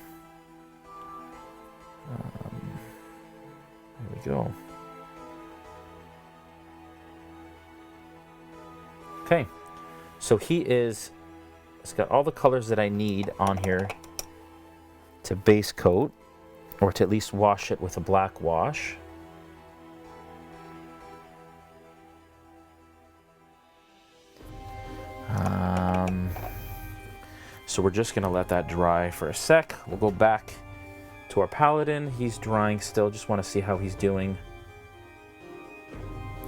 There we go. Okay, so it's got all the colors that I need on here to base coat, or to at least wash it with a black wash. So we're just going to let that dry for a sec. We'll go back to our Paladin. He's drying still. Just want to see how he's doing.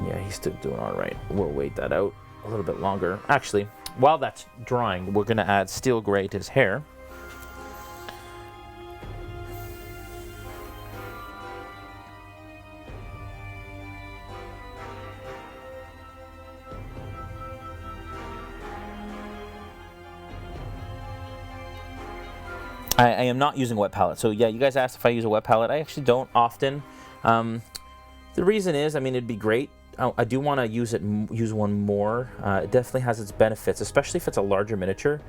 Yeah, he's still doing all right. We'll wait that out a little bit longer. Actually, while that's drying, we're going to add steel gray to his hair. I am not using a wet palette. So yeah, you guys asked if I use a wet palette. I actually don't often. The reason is, I mean, it'd be great. I do want to use one more. It definitely has its benefits, especially if it's a larger miniature.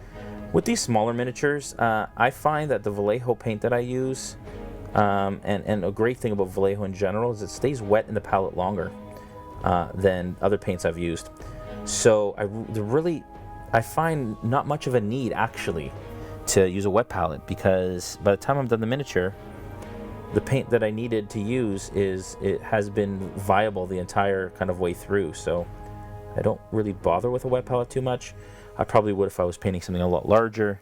With these smaller miniatures, I find that the Vallejo paint that I use, and a great thing about Vallejo in general, is it stays wet in the palette longer than other paints I've used. So I find not much of a need, actually, to use a wet palette, because by the time I'm done the miniature, the paint that I needed to use it has been viable the entire kind of way through. So I don't really bother with a wet palette too much. I probably would if I was painting something a lot larger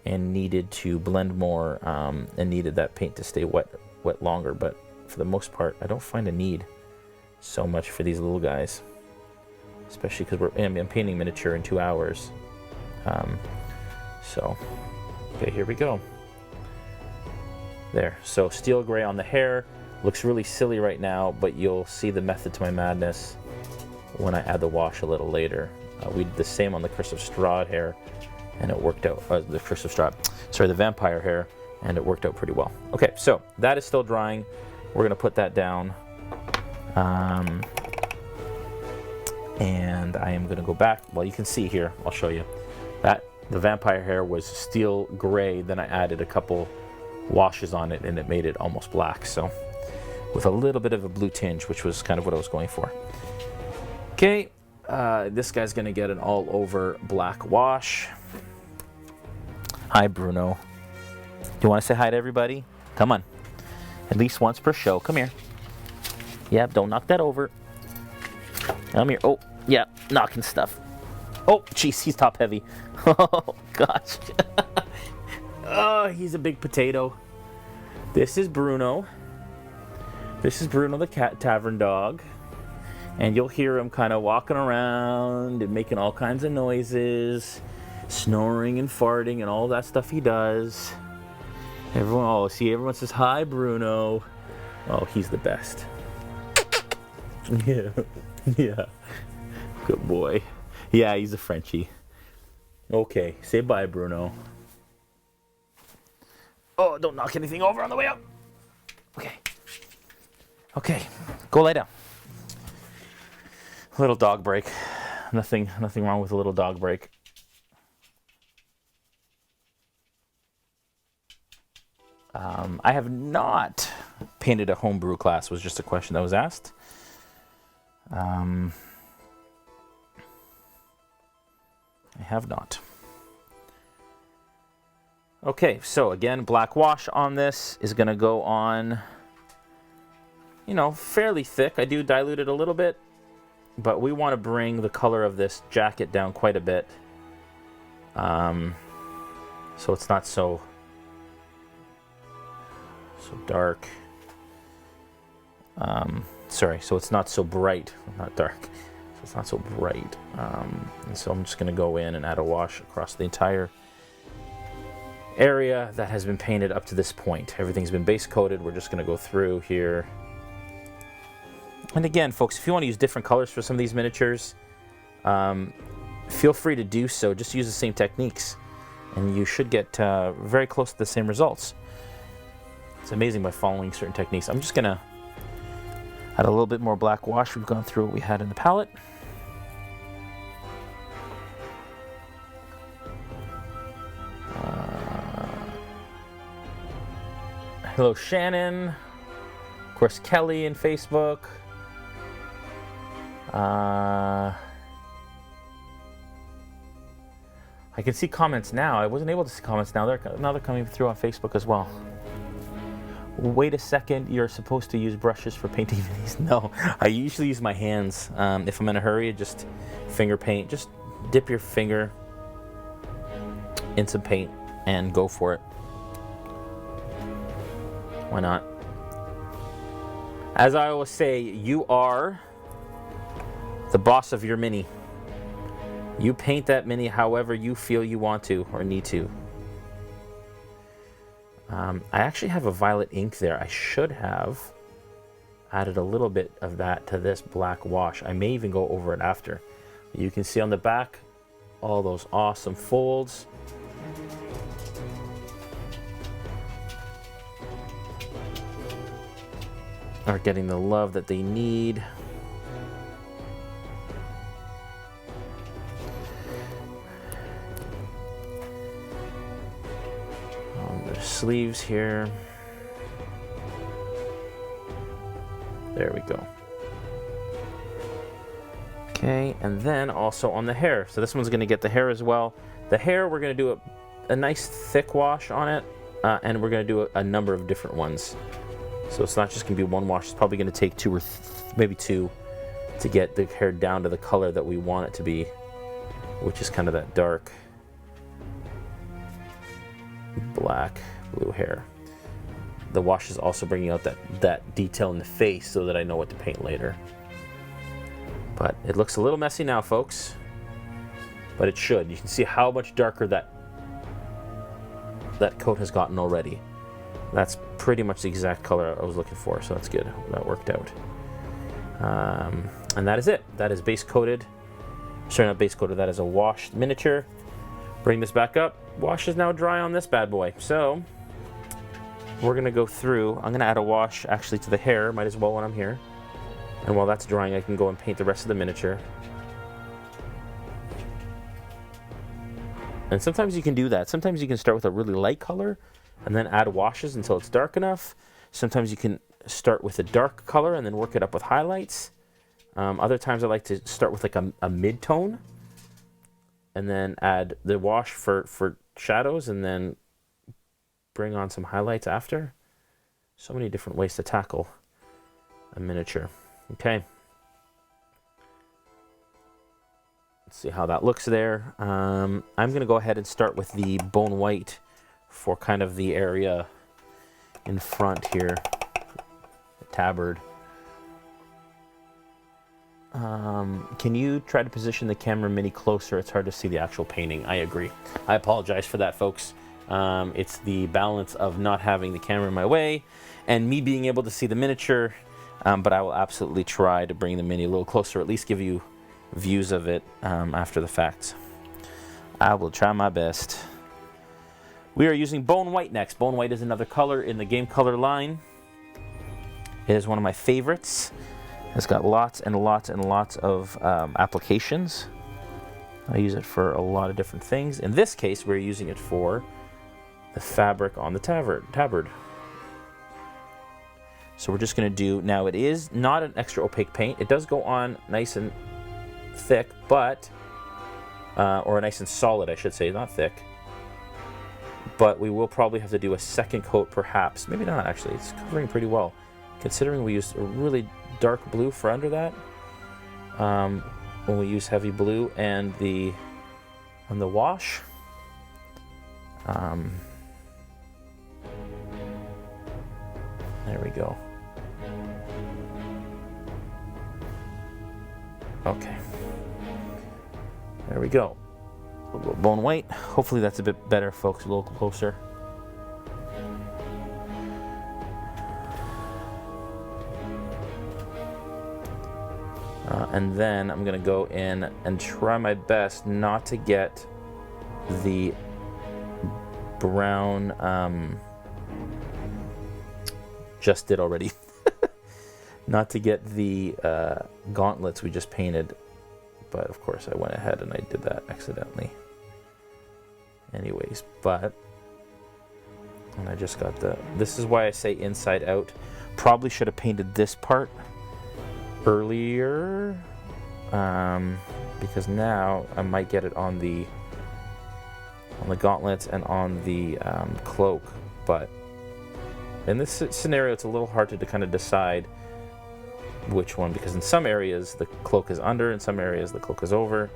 and needed to blend more and needed that paint to stay wet longer. But for the most part, I don't find a need so much for these little guys, especially because I'm painting miniature in 2 hours. Okay, here we go. There, so steel gray on the hair. Looks really silly right now, but you'll see the method to my madness when I add the wash a little later. We did the same on the Curse of Strahd hair, and it worked out. The vampire hair, and it worked out pretty well. Okay, so that is still drying. We're gonna put that down. And I am gonna go back. Well, you can see here, I'll show you. That the vampire hair was steel gray, then I added a couple washes on it and it made it almost black, so with a little bit of a blue tinge, which was kind of what I was going for. Okay, this guy's gonna get an all over black wash. Hi, Bruno. Do you want to say hi to everybody? Come on, at least once per show. Come here. Yep, don't knock that over. Come here. Oh yeah, knocking stuff. Oh jeez, he's top heavy. Oh gosh. Oh, he's a big potato. This is Bruno. This is Bruno the cat tavern dog. And you'll hear him kind of walking around and making all kinds of noises, snoring and farting and all that stuff he does. Everyone says, hi, Bruno. Oh, he's the best. Yeah. Yeah. Good boy. Yeah, he's a Frenchie. Okay, say bye, Bruno. Oh, don't knock anything over on the way up. Okay. Okay. Go lay down. Little dog break. Nothing wrong with a little dog break. I have not painted a homebrew class, was just a question that was asked. I have not. Okay, so again, black wash on this is going to go on, you know, fairly thick. I do dilute it a little bit, but we want to bring the color of this jacket down quite a bit. So it's not so dark. Sorry, so it's not so bright, not dark. So it's not so bright. And so I'm just going to go in and add a wash across the entire area that has been painted up to this point. Everything's been base coated. We're just going to go through here. And again, folks, if you want to use different colors for some of these miniatures, feel free to do so. Just use the same techniques, and you should get very close to the same results. It's amazing by following certain techniques. I'm just going to add a little bit more black wash. We've gone through what we had in the palette. Hello, Shannon. Of course, Kelly in Facebook. I can see comments now. I wasn't able to see comments now. Now they're coming through on Facebook as well. Wait a second. You're supposed to use brushes for painting minis. No, I usually use my hands. If I'm in a hurry, just finger paint. Just dip your finger in some paint and go for it. Why not? As I always say, you are the boss of your mini. You paint that mini however you feel you want to or need to. I actually have a violet ink there. I should have added a little bit of that to this black wash. I may even go over it after. You can see on the back all those awesome folds. Are getting the love that they need. On the sleeves here. There we go. Okay, and then also on the hair. So this one's going to get the hair as well. The hair, we're going to do a nice thick wash on it, and we're going to do a number of different ones. So it's not just going to be one wash. It's probably going to take two or maybe two to get the hair down to the color that we want it to be, which is kind of that dark black blue hair. The wash is also bringing out that detail in the face so that I know what to paint later. But it looks a little messy now, folks. But it should. You can see how much darker that coat has gotten already. That's pretty much the exact color I was looking for, so that's good. That worked out. And that is it. That is base coated. Sorry, not base coated. That is a washed miniature. Bring this back up. Wash is now dry on this bad boy. So we're going to go through. I'm going to add a wash actually to the hair. Might as well when I'm here. And while that's drying, I can go and paint the rest of the miniature. And sometimes you can do that. Sometimes you can start with a really light color and then add washes until it's dark enough. Sometimes you can start with a dark color and then work it up with highlights. Other times I like to start with like a mid-tone and then add the wash for shadows and then bring on some highlights after. So many different ways to tackle a miniature. Okay. Let's see how that looks there. I'm going to go ahead and start with the bone white for kind of the area in front here, the tabard. Can you try to position the camera mini closer? It's hard to see the actual painting. I agree. I apologize for that, folks. It's the balance of not having the camera in my way and me being able to see the miniature, but I will absolutely try to bring the mini a little closer, at least give you views of it after the fact. I will try my best. We are using bone white next. Bone white is another color in the game color line. It is one of my favorites. It's got lots and lots and lots of applications. I use it for a lot of different things. In this case, we're using it for the fabric on the tabard. So we're just going to do, now it is not an extra opaque paint. It does go on nice and thick, but, or nice and solid, I should say, not thick. But we will probably have to do a second coat perhaps. Maybe not actually, it's covering pretty well. Considering we used a really dark blue for under that. When we use heavy blue and the wash. There we go. Okay. There we go. A little bone white. Hopefully that's a bit better, folks. A little closer. And then I'm going to go in and try my best not to get the brown, just did already, not to get the gauntlets we just painted, but of course I went ahead and I did that accidentally. Anyways, and I just got this is why I say inside out. Probably should have painted this part earlier, because now I might get it on the gauntlets and on the cloak, but in this scenario it's a little hard to kind of decide which one, because in some areas the cloak is under, in some areas the cloak is over,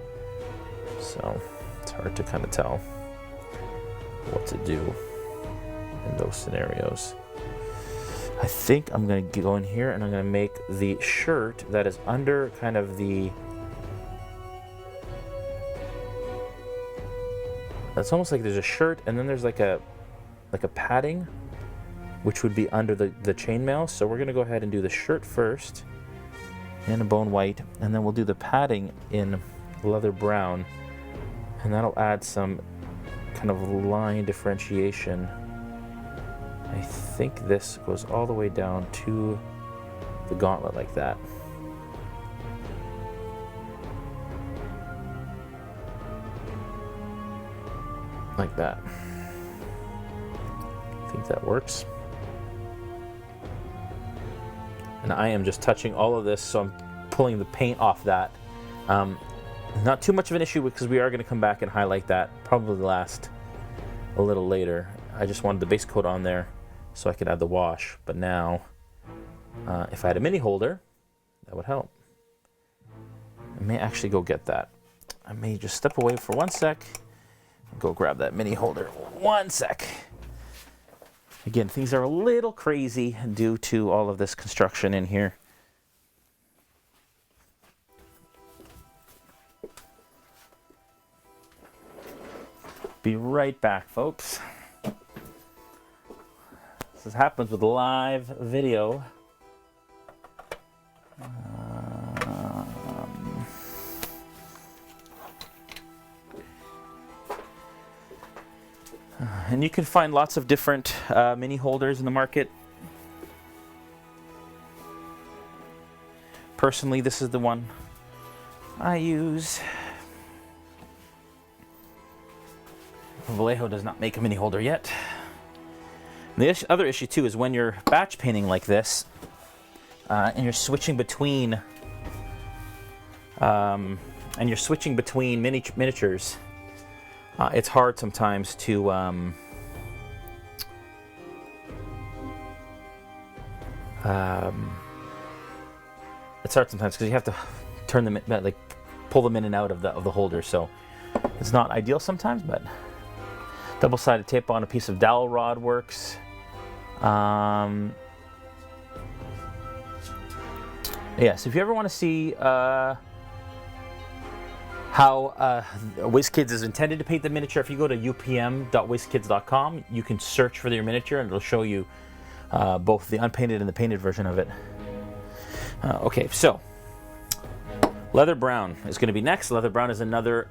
so it's hard to kind of tell what to do in those scenarios. I think I'm going to go in here and I'm going to make the shirt that is under kind of the... It's almost like there's a shirt and then there's like a padding, which would be under the chainmail. So we're going to go ahead and do the shirt first in a bone white, and then we'll do the padding in leather brown, and that'll add some kind of line differentiation. I think this goes all the way down to the gauntlet like that. Like that. I think that works. And I am just touching all of this, so I'm pulling the paint off that. Not too much of an issue because we are going to come back and highlight that probably last a little later. I just wanted the base coat on there so I could add the wash, but now if I had a mini holder, that would help. I may actually go get that. I may just step away for 1 sec and go grab that mini holder. 1 sec. Again, things are a little crazy due to all of this construction in here. Be right back, folks. This happens with live video. And you can find lots of different mini holders in the market. Personally, this is the one I use. Vallejo does not make a mini holder yet. And the other issue too is when you're batch painting like this, and you're switching between miniatures. It's hard sometimes to because you have to turn them, like pull them in and out of the holder. So it's not ideal sometimes, but double-sided tape on a piece of dowel rod works. Yeah, so if you ever want to see how WizKids is intended to paint the miniature, if you go to upm.wizkids.com, you can search for your miniature and it'll show you both the unpainted and the painted version of it. Okay, so leather brown is going to be next. Leather brown is another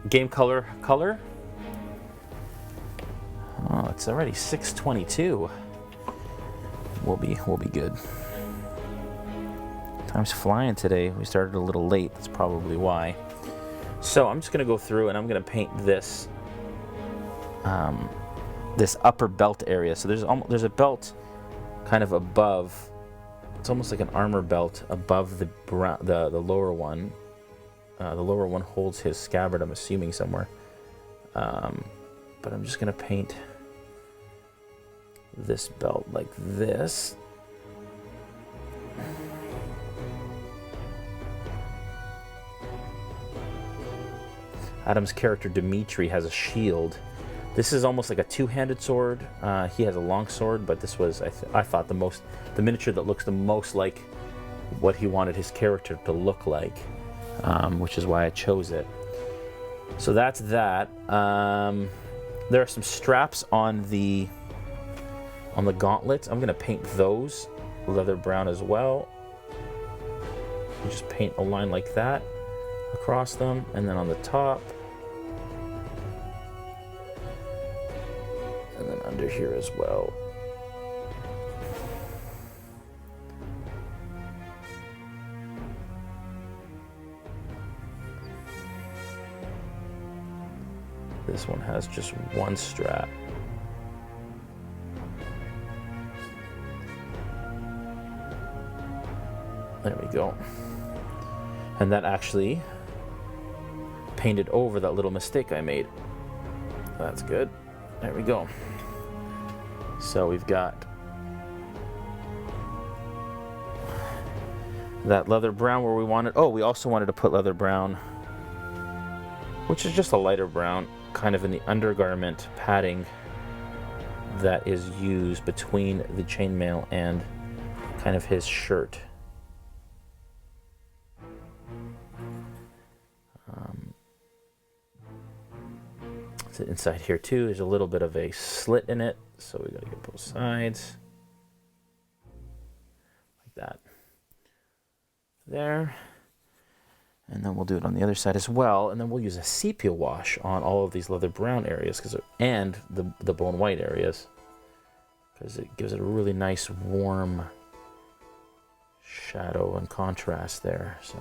game color. Oh, it's already 6:22. We'll be good. Time's flying today. We started a little late. That's probably why. So I'm just going to go through and I'm going to paint this this upper belt area. So there's a belt kind of above. It's almost like an armor belt above the lower one. The lower one holds his scabbard, I'm assuming, somewhere. But I'm just going to paint this belt like this. Adam's character Dimitri has a shield. This is almost like a two-handed sword. He has a long sword, but this was, I thought, the miniature that looks the most like what he wanted his character to look like, which is why I chose it. So that's that. There are some straps on the gauntlets. I'm gonna paint those leather brown as well. You just paint a line like that across them, and then on the top, and then under here as well. This one has just one strap. There we go. And that actually painted over that little mistake I made. That's good. There we go. So we've got that leather brown where we wanted. Oh, we also wanted to put leather brown, which is just a lighter brown, kind of in the undergarment padding that is used between the chainmail and kind of his shirt. So inside here too, there's a little bit of a slit in it, so we gotta get both sides like that. There. And then we'll do it on the other side as well, and then we'll use a sepia wash on all of these leather brown areas and the bone white areas, because it gives it a really nice warm shadow and contrast there. So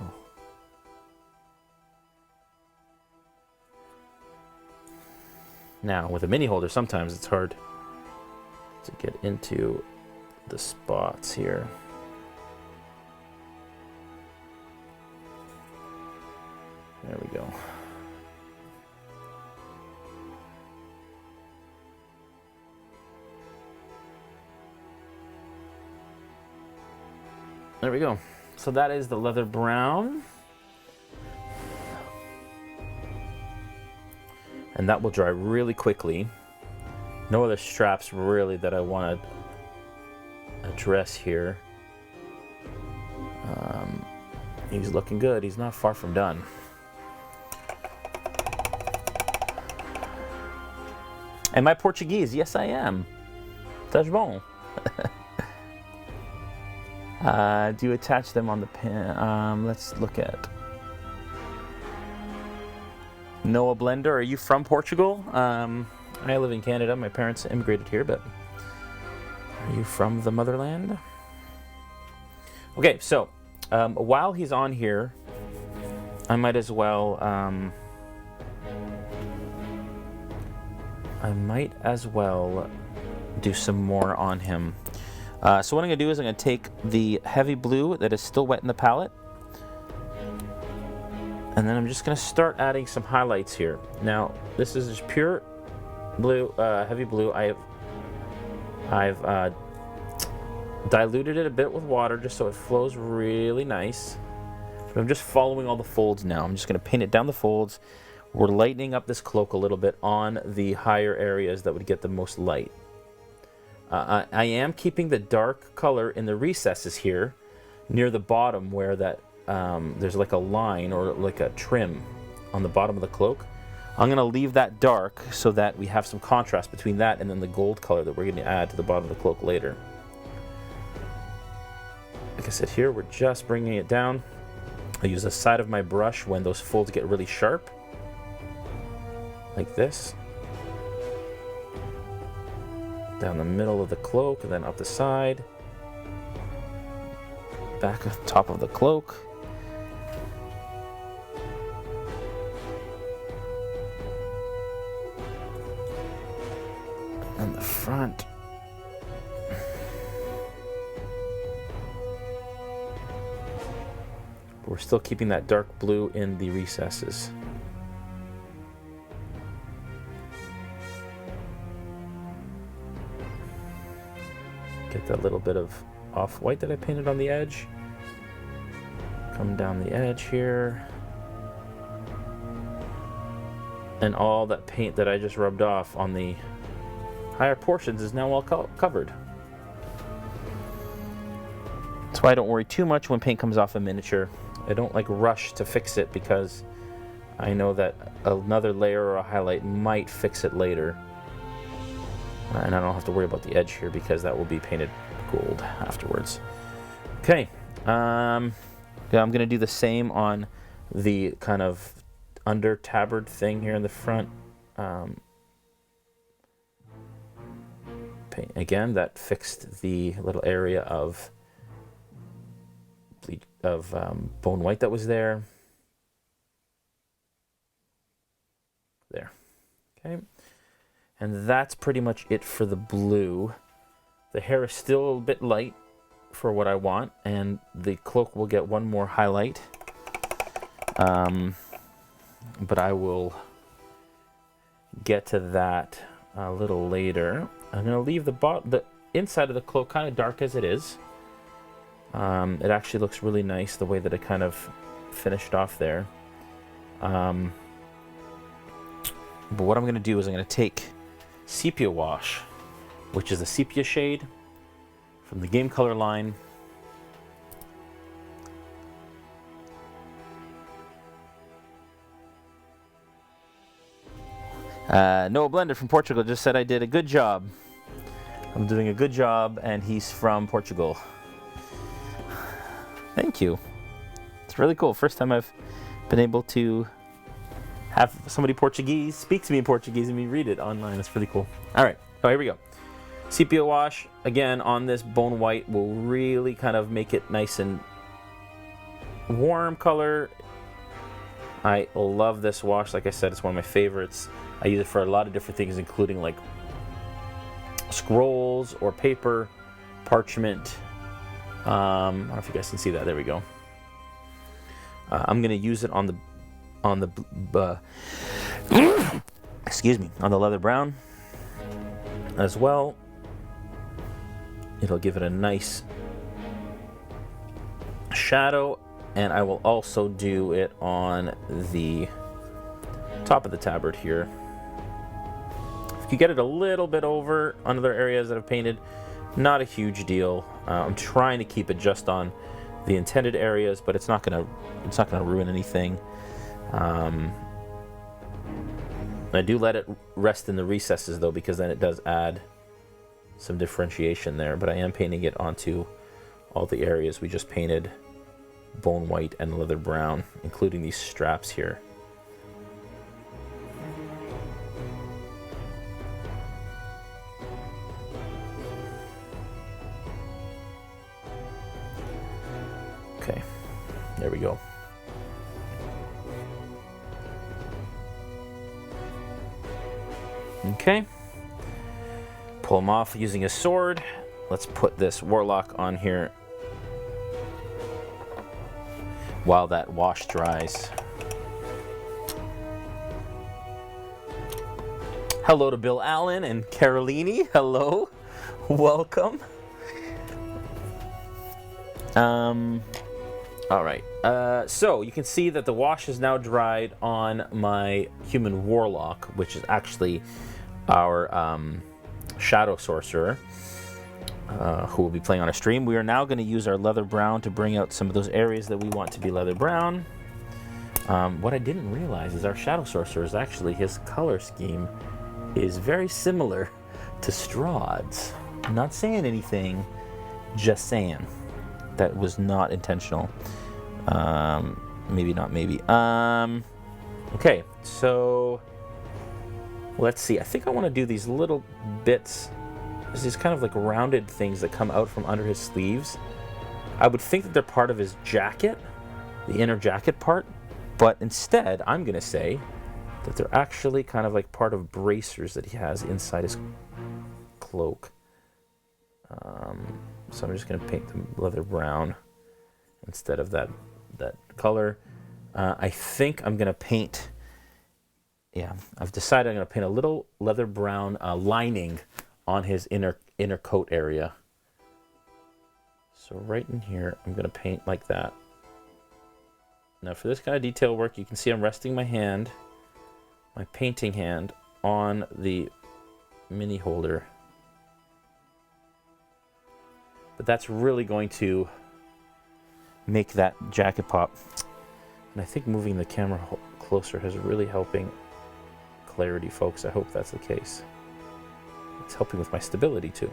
now with a mini holder, sometimes it's hard to get into the spots here. There we go. There we go. So that is the leather brown. And that will dry really quickly. No other straps really that I want to address here. He's looking good. He's not far from done. Am I Portuguese? Yes, I am. Tá bom. Do you attach them on the pin? Let's look at Noah Blender. Are you from Portugal? I live in Canada. My parents immigrated here, but are you from the motherland? Okay, so while he's on here, I might as well do some more on him. So what I'm going to do is I'm going to take the heavy blue that is still wet in the palette, and then I'm just going to start adding some highlights here. Now, this is just pure blue, heavy blue. I've diluted it a bit with water just so it flows really nice. But I'm just following all the folds now. I'm just going to paint it down the folds. We're lightening up this cloak a little bit on the higher areas that would get the most light. I am keeping the dark color in the recesses here near the bottom where that there's like a line or like a trim on the bottom of the cloak. I'm going to leave that dark so that we have some contrast between that and then the gold color that we're going to add to the bottom of the cloak later. Like I said here, we're just bringing it down. I use the side of my brush when those folds get really sharp, like this. Down the middle of the cloak and then up the side. back at the top of the cloak. And the front. We're still keeping that dark blue in the recesses. Get that little bit of off-white that I painted on the edge. Come down the edge here. And all that paint that I just rubbed off on the higher portions is now all covered. That's why I don't worry too much when paint comes off a miniature. I don't like rush to fix it because I know that another layer or a highlight might fix it later. And I don't have to worry about the edge here because that will be painted gold afterwards. Okay, yeah, I'm gonna do the same on the kind of under tabard thing here in the front. Paint again. That fixed the little area of bone white that was there. There. Okay. And that's pretty much it for the blue. The hair is still a bit light for what I want, and the cloak will get one more highlight. But I will get to that a little later. I'm going to leave the inside of the cloak kind of dark as it is. It actually looks really nice the way that it kind of finished off there. But what I'm going to do is I'm going to take Sepia Wash, which is a sepia shade from the Game Color line. Noah Blender from Portugal just said I did a good job. I'm doing a good job, and he's from Portugal. Thank you. It's really cool. First time I've been able to have somebody Portuguese speak to me in Portuguese and me read it online. It's really cool. All right, so here we go. Sepia Wash, again, on this bone white will really kind of make it nice and warm color. I love this wash. Like I said, it's one of my favorites. I use it for a lot of different things, including like scrolls or paper, parchment. I don't know if you guys can see that. There we go. I'm going to use it on the excuse me, on the leather brown as well. It'll give it a nice shadow, and I will also do it on the top of the tabard here. If you get it a little bit over on other areas that I've painted, not a huge deal. I'm trying to keep it just on the intended areas, but it's not gonna ruin anything. I do let it rest in the recesses though, because then it does add some differentiation there. But I am painting it onto all the areas we just painted bone white and leather brown, including these straps here. Okay, there we go. Okay, pull him off using a sword. Let's put this warlock on here while that wash dries. Hello to Bill Allen and Carolini. Hello, welcome. All right, so you can see that the wash is now dried on my Human Warlock, which is actually our Shadow Sorcerer, who will be playing on a stream. We are now going to use our leather brown to bring out some of those areas that we want to be leather brown. What I didn't realize is our Shadow Sorcerer is actually, his color scheme is very similar to Strahd's. I'm not saying anything, just saying. That was not intentional. Maybe not, maybe. Okay, so let's see. I think I want to do these little bits. There's these kind of like rounded things that come out from under his sleeves. I would think that they're part of his jacket, the inner jacket part, but instead I'm going to say that they're actually kind of like part of bracers that he has inside his cloak. So I'm just going to paint them leather brown instead of that color. I think I'm going to paint, yeah, I've decided I'm going to paint a little leather brown lining on his inner coat area. So right in here, I'm going to paint like that. Now for this kind of detail work, you can see I'm resting my hand, my painting hand, on the mini holder. But that's really going to make that jacket pop. And I think moving the camera closer is really helping clarity, folks. I hope that's the case. It's helping with my stability too.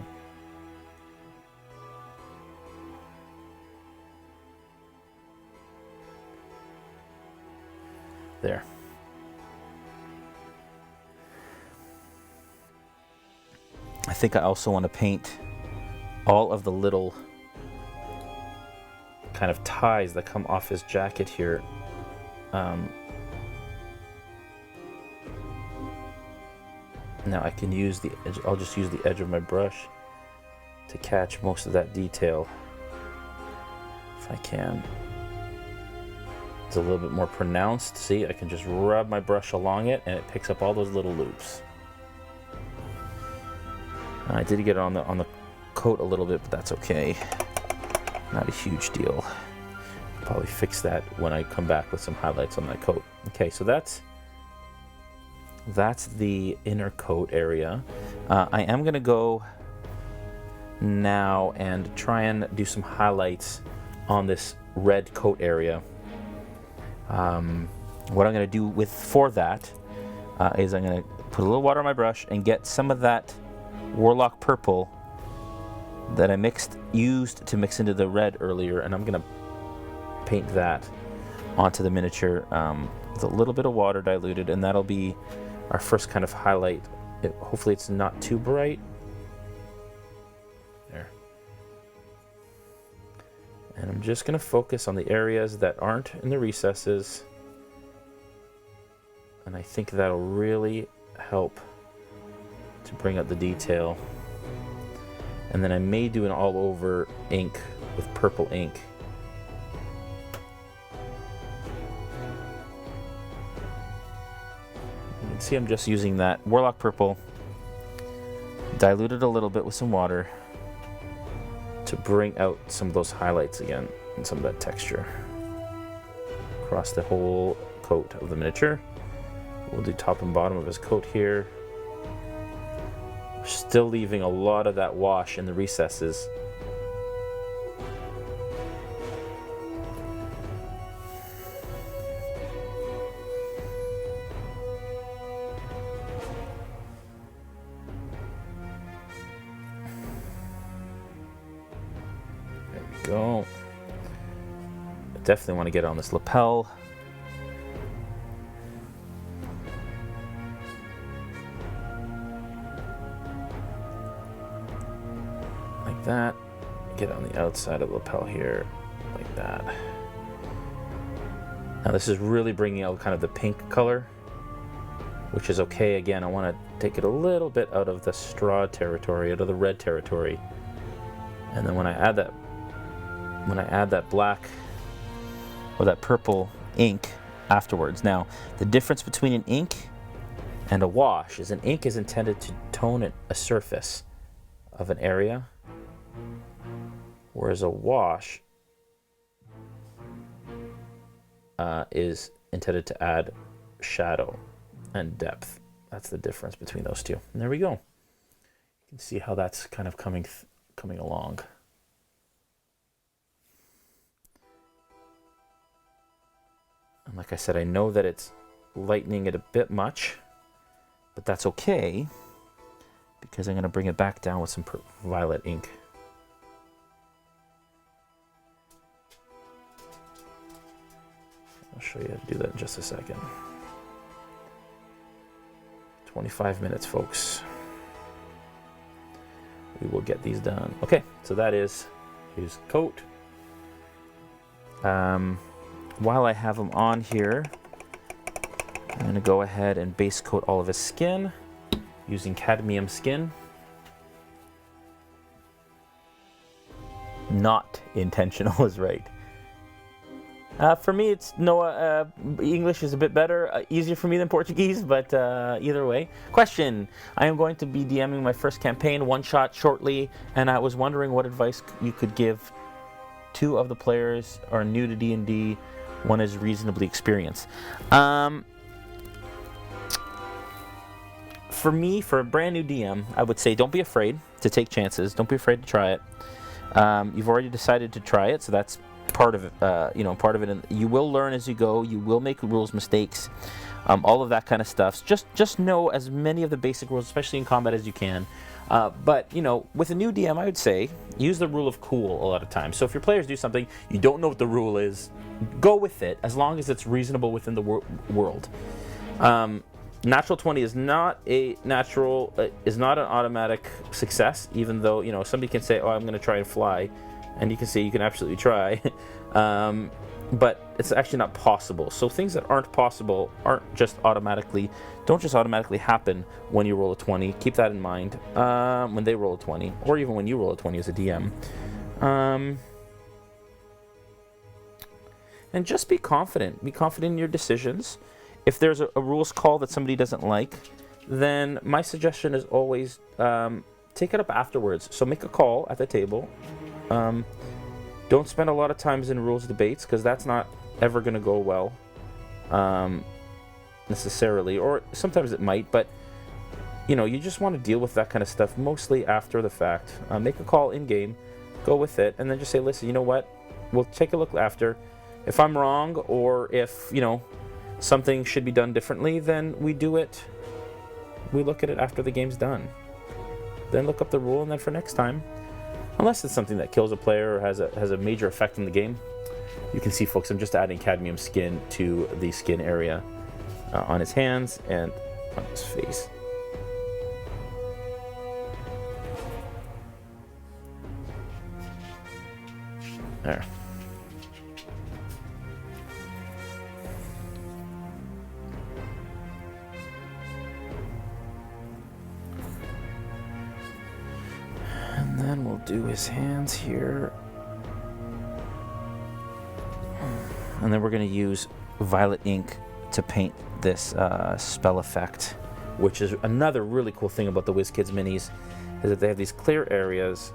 There. I think I also want to paint all of the little kind of ties that come off his jacket here. Now I can use the edge, I'll just use the edge of my brush to catch most of that detail if I can. It's a little bit more pronounced. See, I can just rub my brush along it and it picks up all those little loops. I did get it on the coat a little bit, but that's okay. Not a huge deal. I'll probably fix that when I come back with some highlights on my coat. Okay, so that's the inner coat area. I am gonna go now and try and do some highlights on this red coat area. What I'm gonna do for that is I'm gonna put a little water on my brush and get some of that Warlock purple that I used to mix into the red earlier, and I'm gonna paint that onto the miniature with a little bit of water diluted, and that'll be our first kind of highlight. Hopefully it's not too bright. There. And I'm just gonna focus on the areas that aren't in the recesses, and I think that'll really help to bring out the detail. And then I may do an all over ink with purple ink. You can see I'm just using that Warlock purple, diluted a little bit with some water to bring out some of those highlights again and some of that texture across the whole coat of the miniature. We'll do top and bottom of his coat here. Still leaving a lot of that wash in the recesses. There we go. I definitely want to get on this lapel. That, get on the outside of the lapel here, like that. Now this is really bringing out kind of the pink color, which is okay. Again, I want to take it a little bit out of the straw territory, out of the red territory, and then when I add that black or that purple ink afterwards. Now the difference between an ink and a wash is an ink is intended to tone a surface of an area, whereas a wash is intended to add shadow and depth. That's the difference between those two. And there we go. You can see how that's kind of coming along. And like I said, I know that it's lightening it a bit much, but that's okay because I'm going to bring it back down with some violet ink. I'll show you how to do that in just a second. 25 minutes, folks. We will get these done. Okay, so that is his coat. While I have him on here, I'm going to go ahead and base coat all of his skin using cadmium skin. Not intentional is right. For me, it's no. English is a bit better, easier for me than Portuguese, but either way. Question: I am going to be DMing my first campaign one-shot shortly, and I was wondering what advice you could give. 2 of the players are new to D&D, 1 is reasonably experienced. For me, for a brand new DM, I would say don't be afraid to take chances. Don't be afraid to try it. You've already decided to try it, so that's part of it. Part of it. And you will learn as you go. You will make rules mistakes, all of that kind of stuff. Just know as many of the basic rules, especially in combat, as you can. But with a new DM, I would say use the rule of cool a lot of times. So if your players do something you don't know what the rule is, go with it as long as it's reasonable within the world. Natural 20 is not an automatic success, even though somebody can say, "Oh, I'm going to try and fly," and you can say you can absolutely try, but it's actually not possible. So things that aren't possible don't just automatically happen when you roll a 20. Keep that in mind when they roll a 20, or even when you roll a 20 as a DM. And just be confident. Be confident in your decisions. If there's a rules call that somebody doesn't like, then my suggestion is always take it up afterwards. So make a call at the table. Don't spend a lot of times in rules debates, because that's not ever going to go well necessarily. Or sometimes it might, but you just want to deal with that kind of stuff mostly after the fact. Make a call in-game, go with it, and then just say, listen, you know what? We'll take a look after. If I'm wrong, or if, something should be done differently, then we do it. We look at it after the game's done. Then look up the rule, and then for next time, unless it's something that kills a player or has a major effect in the game, you can see, folks, I'm just adding cadmium skin to the skin area on his hands and on his face. There. Then we'll do his hands here. And then we're going to use violet ink to paint this spell effect, which is another really cool thing about the WizKids minis, is that they have these clear areas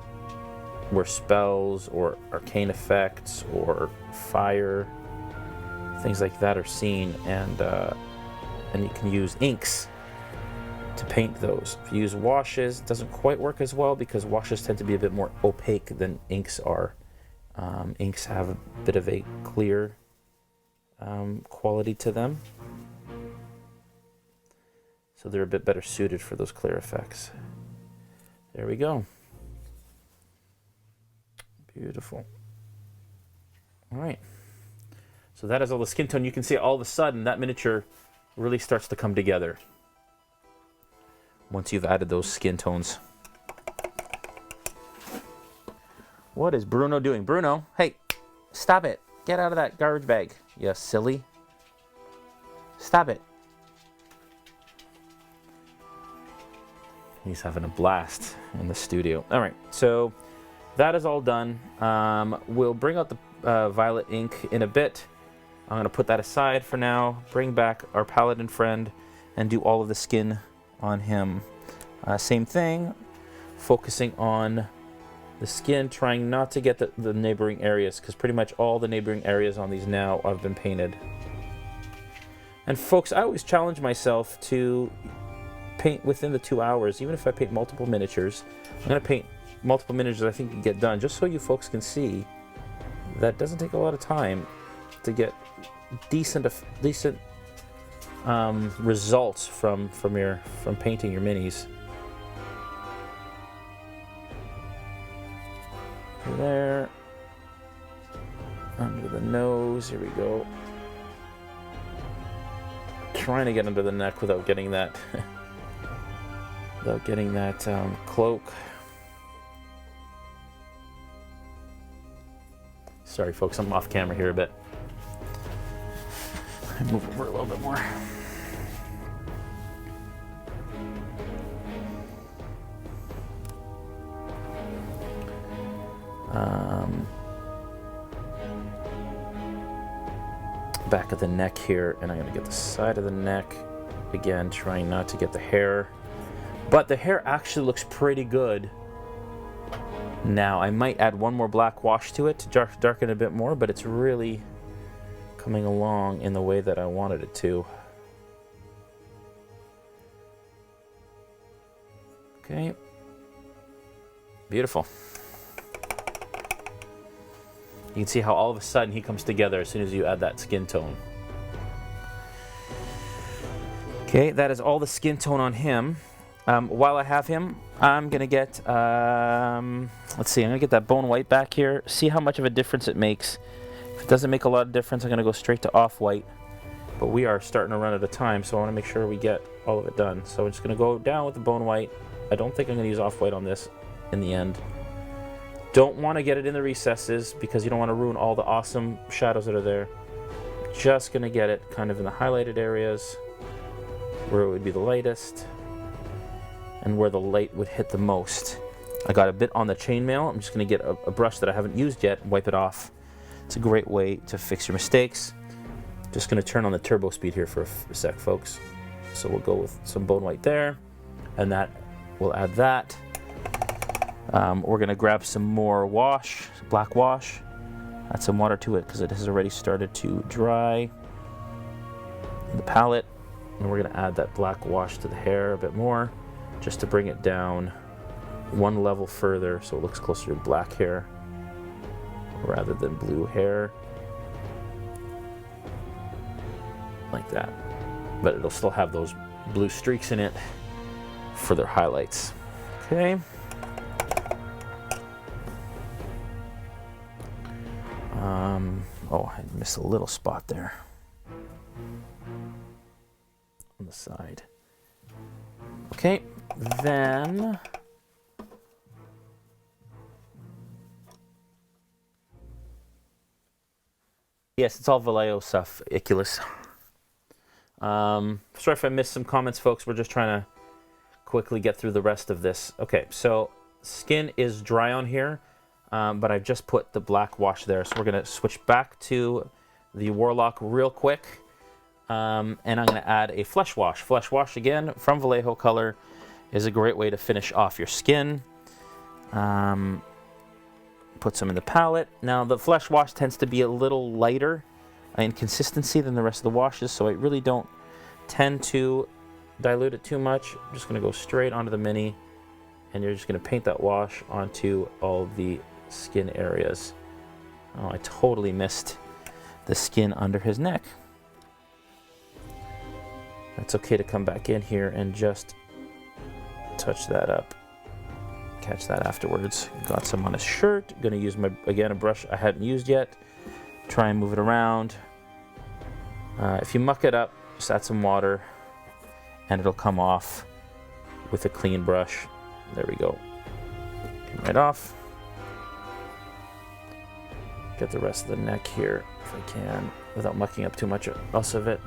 where spells or arcane effects or fire, things like that are seen, and you can use inks to paint those. If you use washes, it doesn't quite work as well because washes tend to be a bit more opaque than inks are. Inks have a bit of a clear quality to them, so they're a bit better suited for those clear effects. There we go. Beautiful. All right. So that is all the skin tone. You can see all of a sudden that miniature really starts to come together once you've added those skin tones. What is Bruno doing? Bruno, hey, stop it. Get out of that garbage bag, you silly. Stop it. He's having a blast in the studio. All right, so that is all done. We'll bring out the violet ink in a bit. I'm going to put that aside for now, bring back our Paladin friend, and do all of the skin on him. Same thing, focusing on the skin, trying not to get the neighboring areas, because pretty much all the neighboring areas on these now have been painted. And folks, I always challenge myself to paint within the 2 hours, even if I paint multiple miniatures. I'm going to paint multiple miniatures I think can get done, just so you folks can see that doesn't take a lot of time to get decent results from painting your minis. There, under the nose, here we go. Trying to get under the neck without getting that cloak. Sorry, folks, I'm off camera here a bit. Move over a little bit more. Back of the neck here, and I'm going to get the side of the neck. Again, trying not to get the hair. But the hair actually looks pretty good. Now, I might add one more black wash to it to darken it a bit more, but it's really coming along in the way that I wanted it to. Okay. Beautiful. You can see how all of a sudden he comes together as soon as you add that skin tone. Okay, that is all the skin tone on him. While I have him, I'm gonna get, let's see, I'm gonna get that bone white back here, see how much of a difference it makes. If it doesn't make a lot of difference, I'm gonna go straight to off-white. But we are starting to run out of time, so I wanna make sure we get all of it done. So I'm just gonna go down with the bone white. I don't think I'm gonna use off-white on this in the end. Don't want to get it in the recesses because you don't want to ruin all the awesome shadows that are there. Just going to get it kind of in the highlighted areas where it would be the lightest and where the light would hit the most. I got a bit on the chainmail. I'm just going to get a brush that I haven't used yet and wipe it off. It's a great way to fix your mistakes. Just going to turn on the turbo speed here for a sec, folks. So we'll go with some bone white there, and that we'll add that. We're going to grab some more wash, black wash, add some water to it because it has already started to dry in the palette. And we're going to add that black wash to the hair a bit more just to bring it down one level further so it looks closer to black hair rather than blue hair. Like that. But it'll still have those blue streaks in it for their highlights. Okay. Oh, I missed a little spot there on the side. Okay, then yes, it's all Vallejo stuff, Iculus. Sorry if I missed some comments, folks. We're just trying to quickly get through the rest of this. Okay, so skin is dry on here. But I've just put the black wash there, so we're going to switch back to the Warlock real quick, and I'm going to add a flesh wash. Flesh wash, again, from Vallejo Color, is a great way to finish off your skin. Put some in the palette. Now, the flesh wash tends to be a little lighter in consistency than the rest of the washes, so I really don't tend to dilute it too much. I'm just going to go straight onto the mini, and you're just going to paint that wash onto all the skin areas. Oh, I totally missed the skin under his neck. It's okay to come back in here and just touch that up. Catch that afterwards. Got some on his shirt. Gonna use again a brush I hadn't used yet. Try and move it around. If you muck it up, just add some water and it'll come off with a clean brush. There we go. Come right off. Get the rest of the neck here if I can without mucking up too much else of it.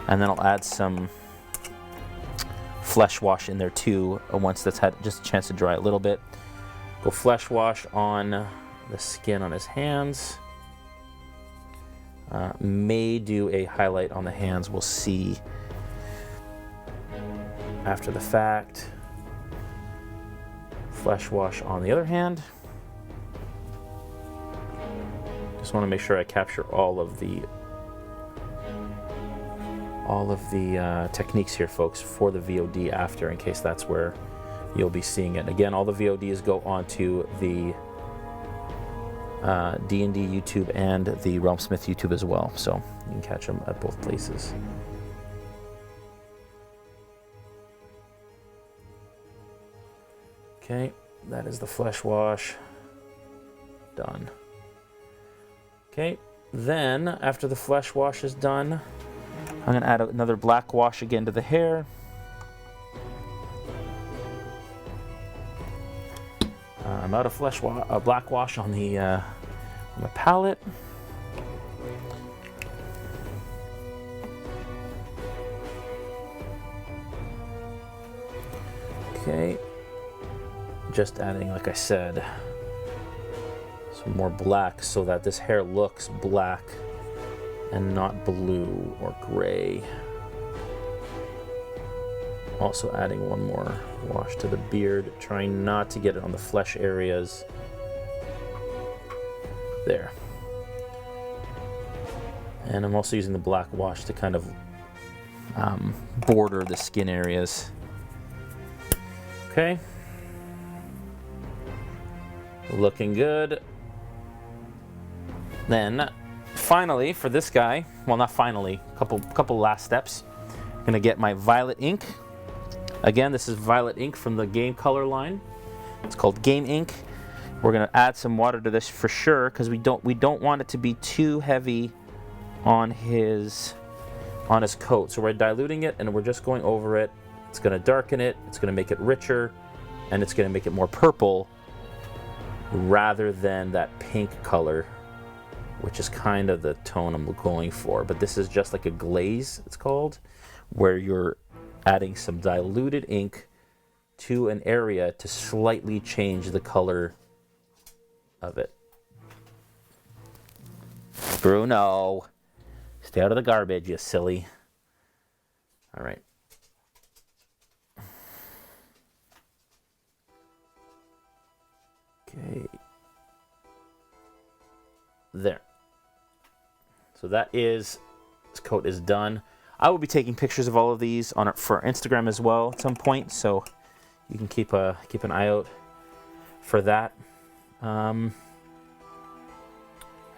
And then I'll add some flesh wash in there too once that's had just a chance to dry a little bit. Go flesh wash on the skin on his hands. May do a highlight on the hands. We'll see after the fact. Flesh wash on the other hand. Just want to make sure I capture all of the techniques here, folks, for the VOD after, in case that's where you'll be seeing it. Again, all the VODs go onto the D&D YouTube and the RealmSmith YouTube as well, so you can catch them at both places. Okay, that is the flesh wash done. Okay, then after the flesh wash is done, I'm going to add another black wash again to the hair. I'm out of black wash on the my palette. Okay, just adding, like I said, some more black so that this hair looks black and not blue or gray. Also adding one more wash to the beard, trying not to get it on the flesh areas. There. And I'm also using the black wash to kind of border the skin areas. Okay. Looking good. Then, finally, for this guy, well, not finally, couple last steps. I'm gonna get my violet ink. Again, this is violet ink from the Game Color line. It's called Game Ink. We're gonna add some water to this for sure because we don't want it to be too heavy on his coat. So we're diluting it and we're just going over it. It's gonna darken it. It's gonna make it richer, and it's gonna make it more purple rather than that pink color, which is kind of the tone I'm going for. But this is just like a glaze, it's called, where you're adding some diluted ink to an area to slightly change the color of it. Bruno, stay out of the garbage, you silly. All right. Okay. There. So that is, this coat is done. I will be taking pictures of all of these for Instagram as well at some point, so you can keep an eye out for that. I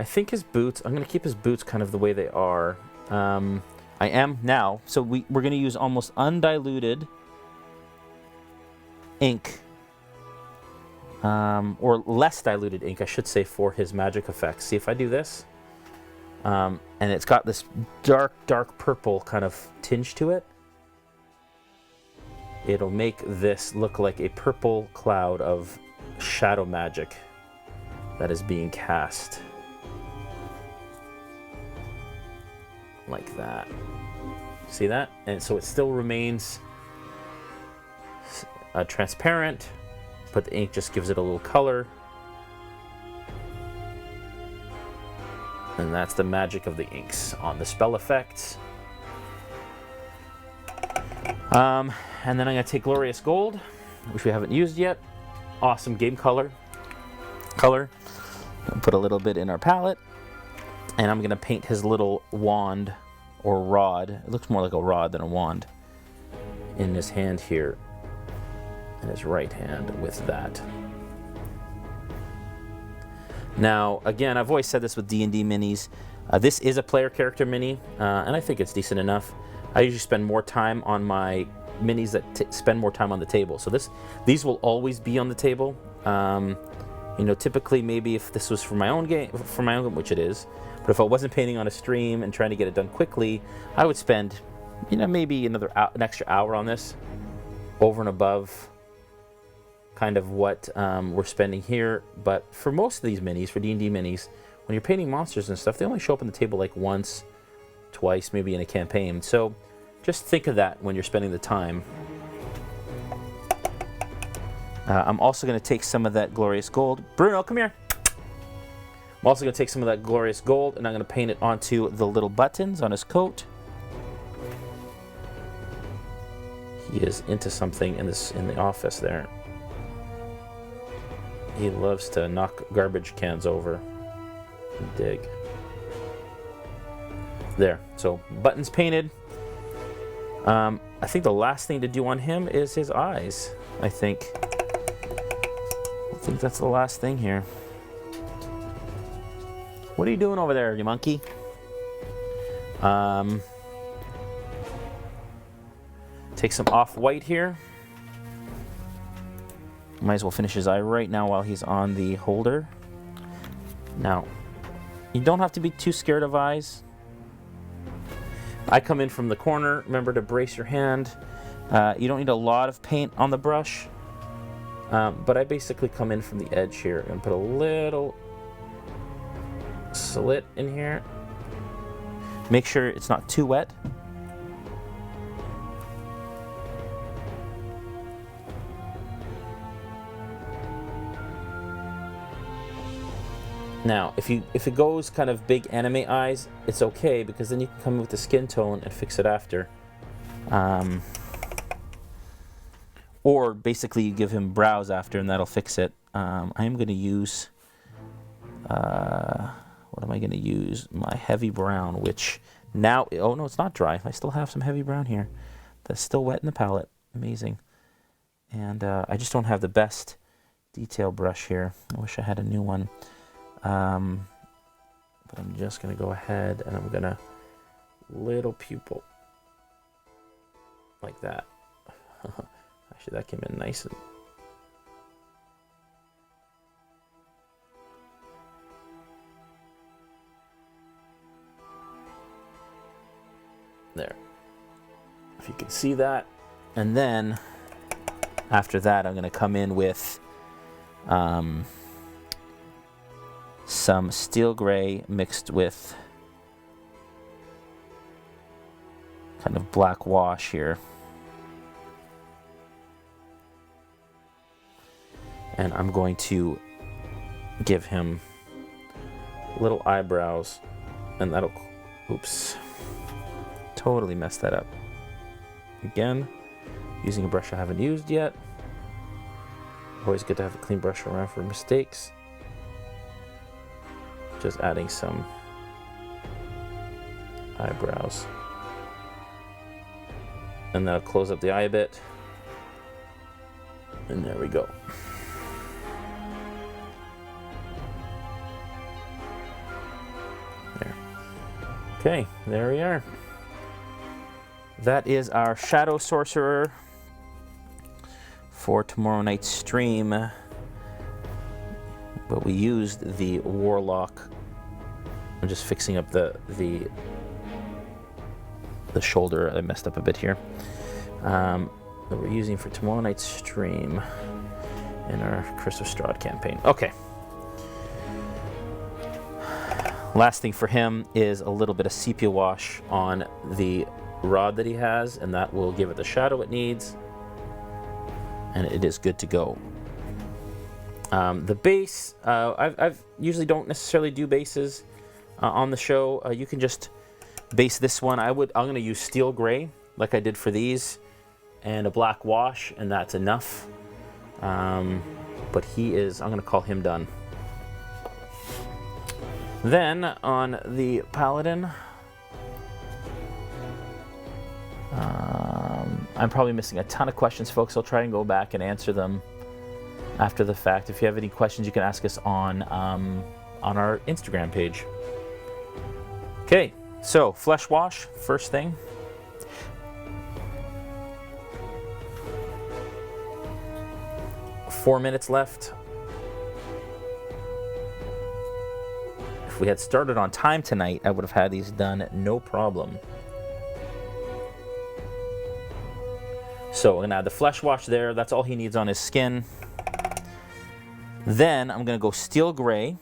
think his boots, I'm going to keep his boots kind of the way they are. I am now, so we're going to use almost undiluted ink, or less diluted ink, I should say, for his magic effects. See if I do this, and it's got this dark purple kind of tinge to it. It'll make this look like a purple cloud of shadow magic that is being cast. Like that. See that? And so it still remains transparent, but the ink just gives it a little color. And that's the magic of the inks on the spell effects. And then I'm going to take Glorious Gold, which we haven't used yet. Awesome Game Color. Put a little bit in our palette. And I'm going to paint his little wand or rod. It looks more like a rod than a wand in his hand here. In his right hand with that. Now, again, I've always said this with D&D minis. This is a player character mini, and I think it's decent enough. I usually spend more time on my minis that spend more time on the table. So these will always be on the table. You know, typically maybe if this was for my own game, which it is, but if I wasn't painting on a stream and trying to get it done quickly, I would spend, you know, maybe an extra hour on this, over and above kind of what we're spending here. But for most of these minis, for D&D minis, when you're painting monsters and stuff, they only show up on the table like once, twice, maybe in a campaign. So just think of that when you're spending the time. I'm also going to take some of that Glorious Gold. Bruno, come here. I'm also going to take some of that Glorious Gold, and I'm going to paint it onto the little buttons on his coat. He is into something in the office there. He loves to knock garbage cans over and dig. There. So buttons painted. I think the last thing to do on him is his eyes. I think that's the last thing here. What are you doing over there, you monkey? Take some off-white here. Might as well finish his eye right now while he's on the holder. Now, you don't have to be too scared of eyes. I come in from the corner. Remember to brace your hand. You don't need a lot of paint on the brush. But I basically come in from the edge here and put a little slit in here. Make sure it's not too wet. Now, if it goes kind of big anime eyes, it's okay, because then you can come with the skin tone and fix it after. Or basically you give him brows after and that'll fix it. I am going to use, what am I going to use? My heavy brown, which now, oh no, it's not dry. I still have some heavy brown here. That's still wet in the palette. Amazing. And I just don't have the best detail brush here. I wish I had a new one. But I'm just going to go ahead and I'm going to little pupil like that. Actually, that came in nice and there. If you can see that. And then after that, I'm going to come in with some steel gray mixed with kind of black wash here. And I'm going to give him little eyebrows, and that'll, oops, totally messed that up. Again, using a brush I haven't used yet. Always good to have a clean brush around for mistakes. Just adding some eyebrows. And that'll close up the eye a bit. And there we go. There. Okay, there we are. That is our Shadow Sorcerer for tomorrow night's stream. But we used the Warlock. I'm just fixing up the shoulder. I messed up a bit here. That we're using for tomorrow night's stream in our Curse of Strahd campaign. Okay. Last thing for him is a little bit of Sepia Wash on the rod that he has, and that will give it the shadow it needs. And it is good to go. The base, I've usually don't necessarily do bases on the show. You can just base this one. I'm going to use steel gray like I did for these, and a black wash, and that's enough. But he is, I'm going to call him done. Then on the Paladin, I'm probably missing a ton of questions, folks. I'll try and go back and answer them after the fact. If you have any questions, you can ask us on our Instagram page. Okay, so flesh wash, first thing. Four minutes left. If we had started on time tonight, I would have had these done no problem. So we're gonna add the flesh wash there. That's all he needs on his skin. Then I'm gonna go steel gray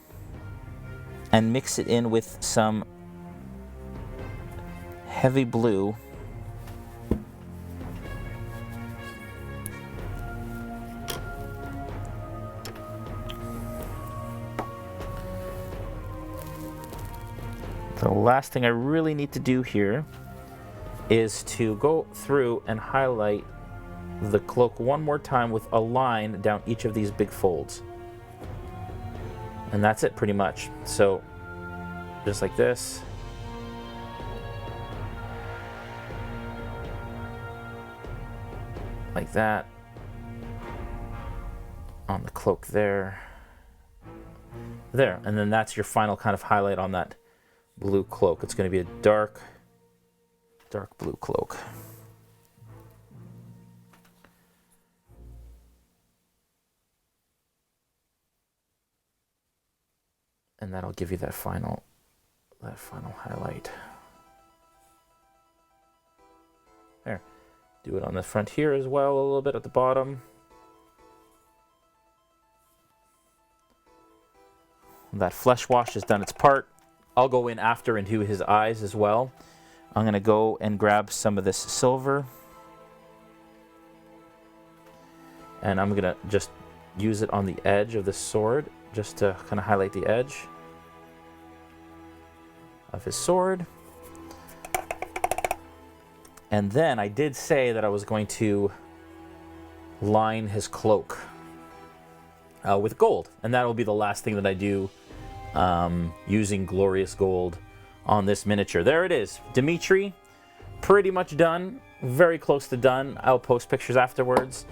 and mix it in with some heavy blue. The last thing I really need to do here is to go through and highlight the cloak one more time with a line down each of these big folds. And that's it pretty much. So just like this. Like that. On the cloak there. There. And then that's your final kind of highlight on that blue cloak. It's going to be a dark blue cloak. And that'll give you that final highlight. There. Do it on the front here as well, a little bit at the bottom. That flesh wash has done its part. I'll go in after and do his eyes as well. I'm going to go and grab some of this silver. And I'm going to just use it on the edge of the sword, just to kind of highlight the edge of his sword. And then I did say that I was going to line his cloak with gold. And that will be the last thing that I do using glorious gold on this miniature. There it is. Dimitri, pretty much done. Very close to done. I'll post pictures afterwards.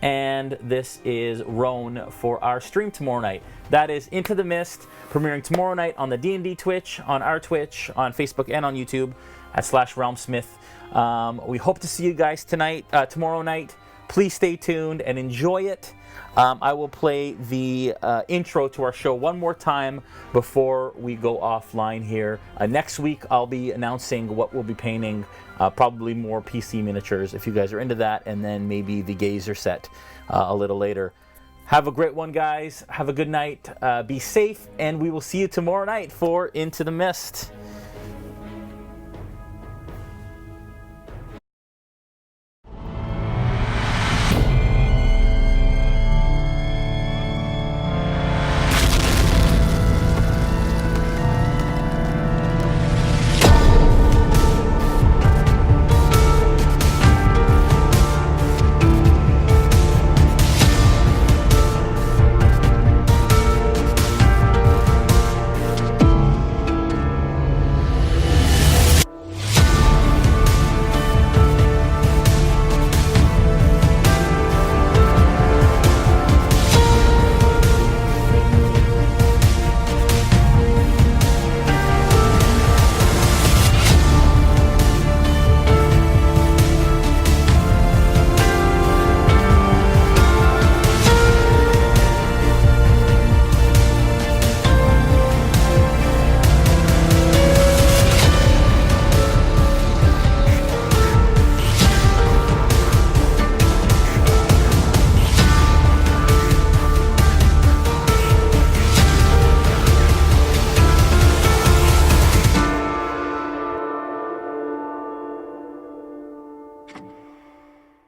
And this is Roan for our stream tomorrow night. That is Into the Mist, premiering tomorrow night on the D&D Twitch, on our Twitch, on Facebook, and on YouTube at /RealmSmith. We hope to see you guys tomorrow night. Please stay tuned and enjoy it. I will play the intro to our show one more time before we go offline here. Next week, I'll be announcing what we'll be painting, probably more PC miniatures if you guys are into that, and then maybe the Gazer set a little later. Have a great one, guys. Have a good night. Be safe, and we will see you tomorrow night for Into the Mist.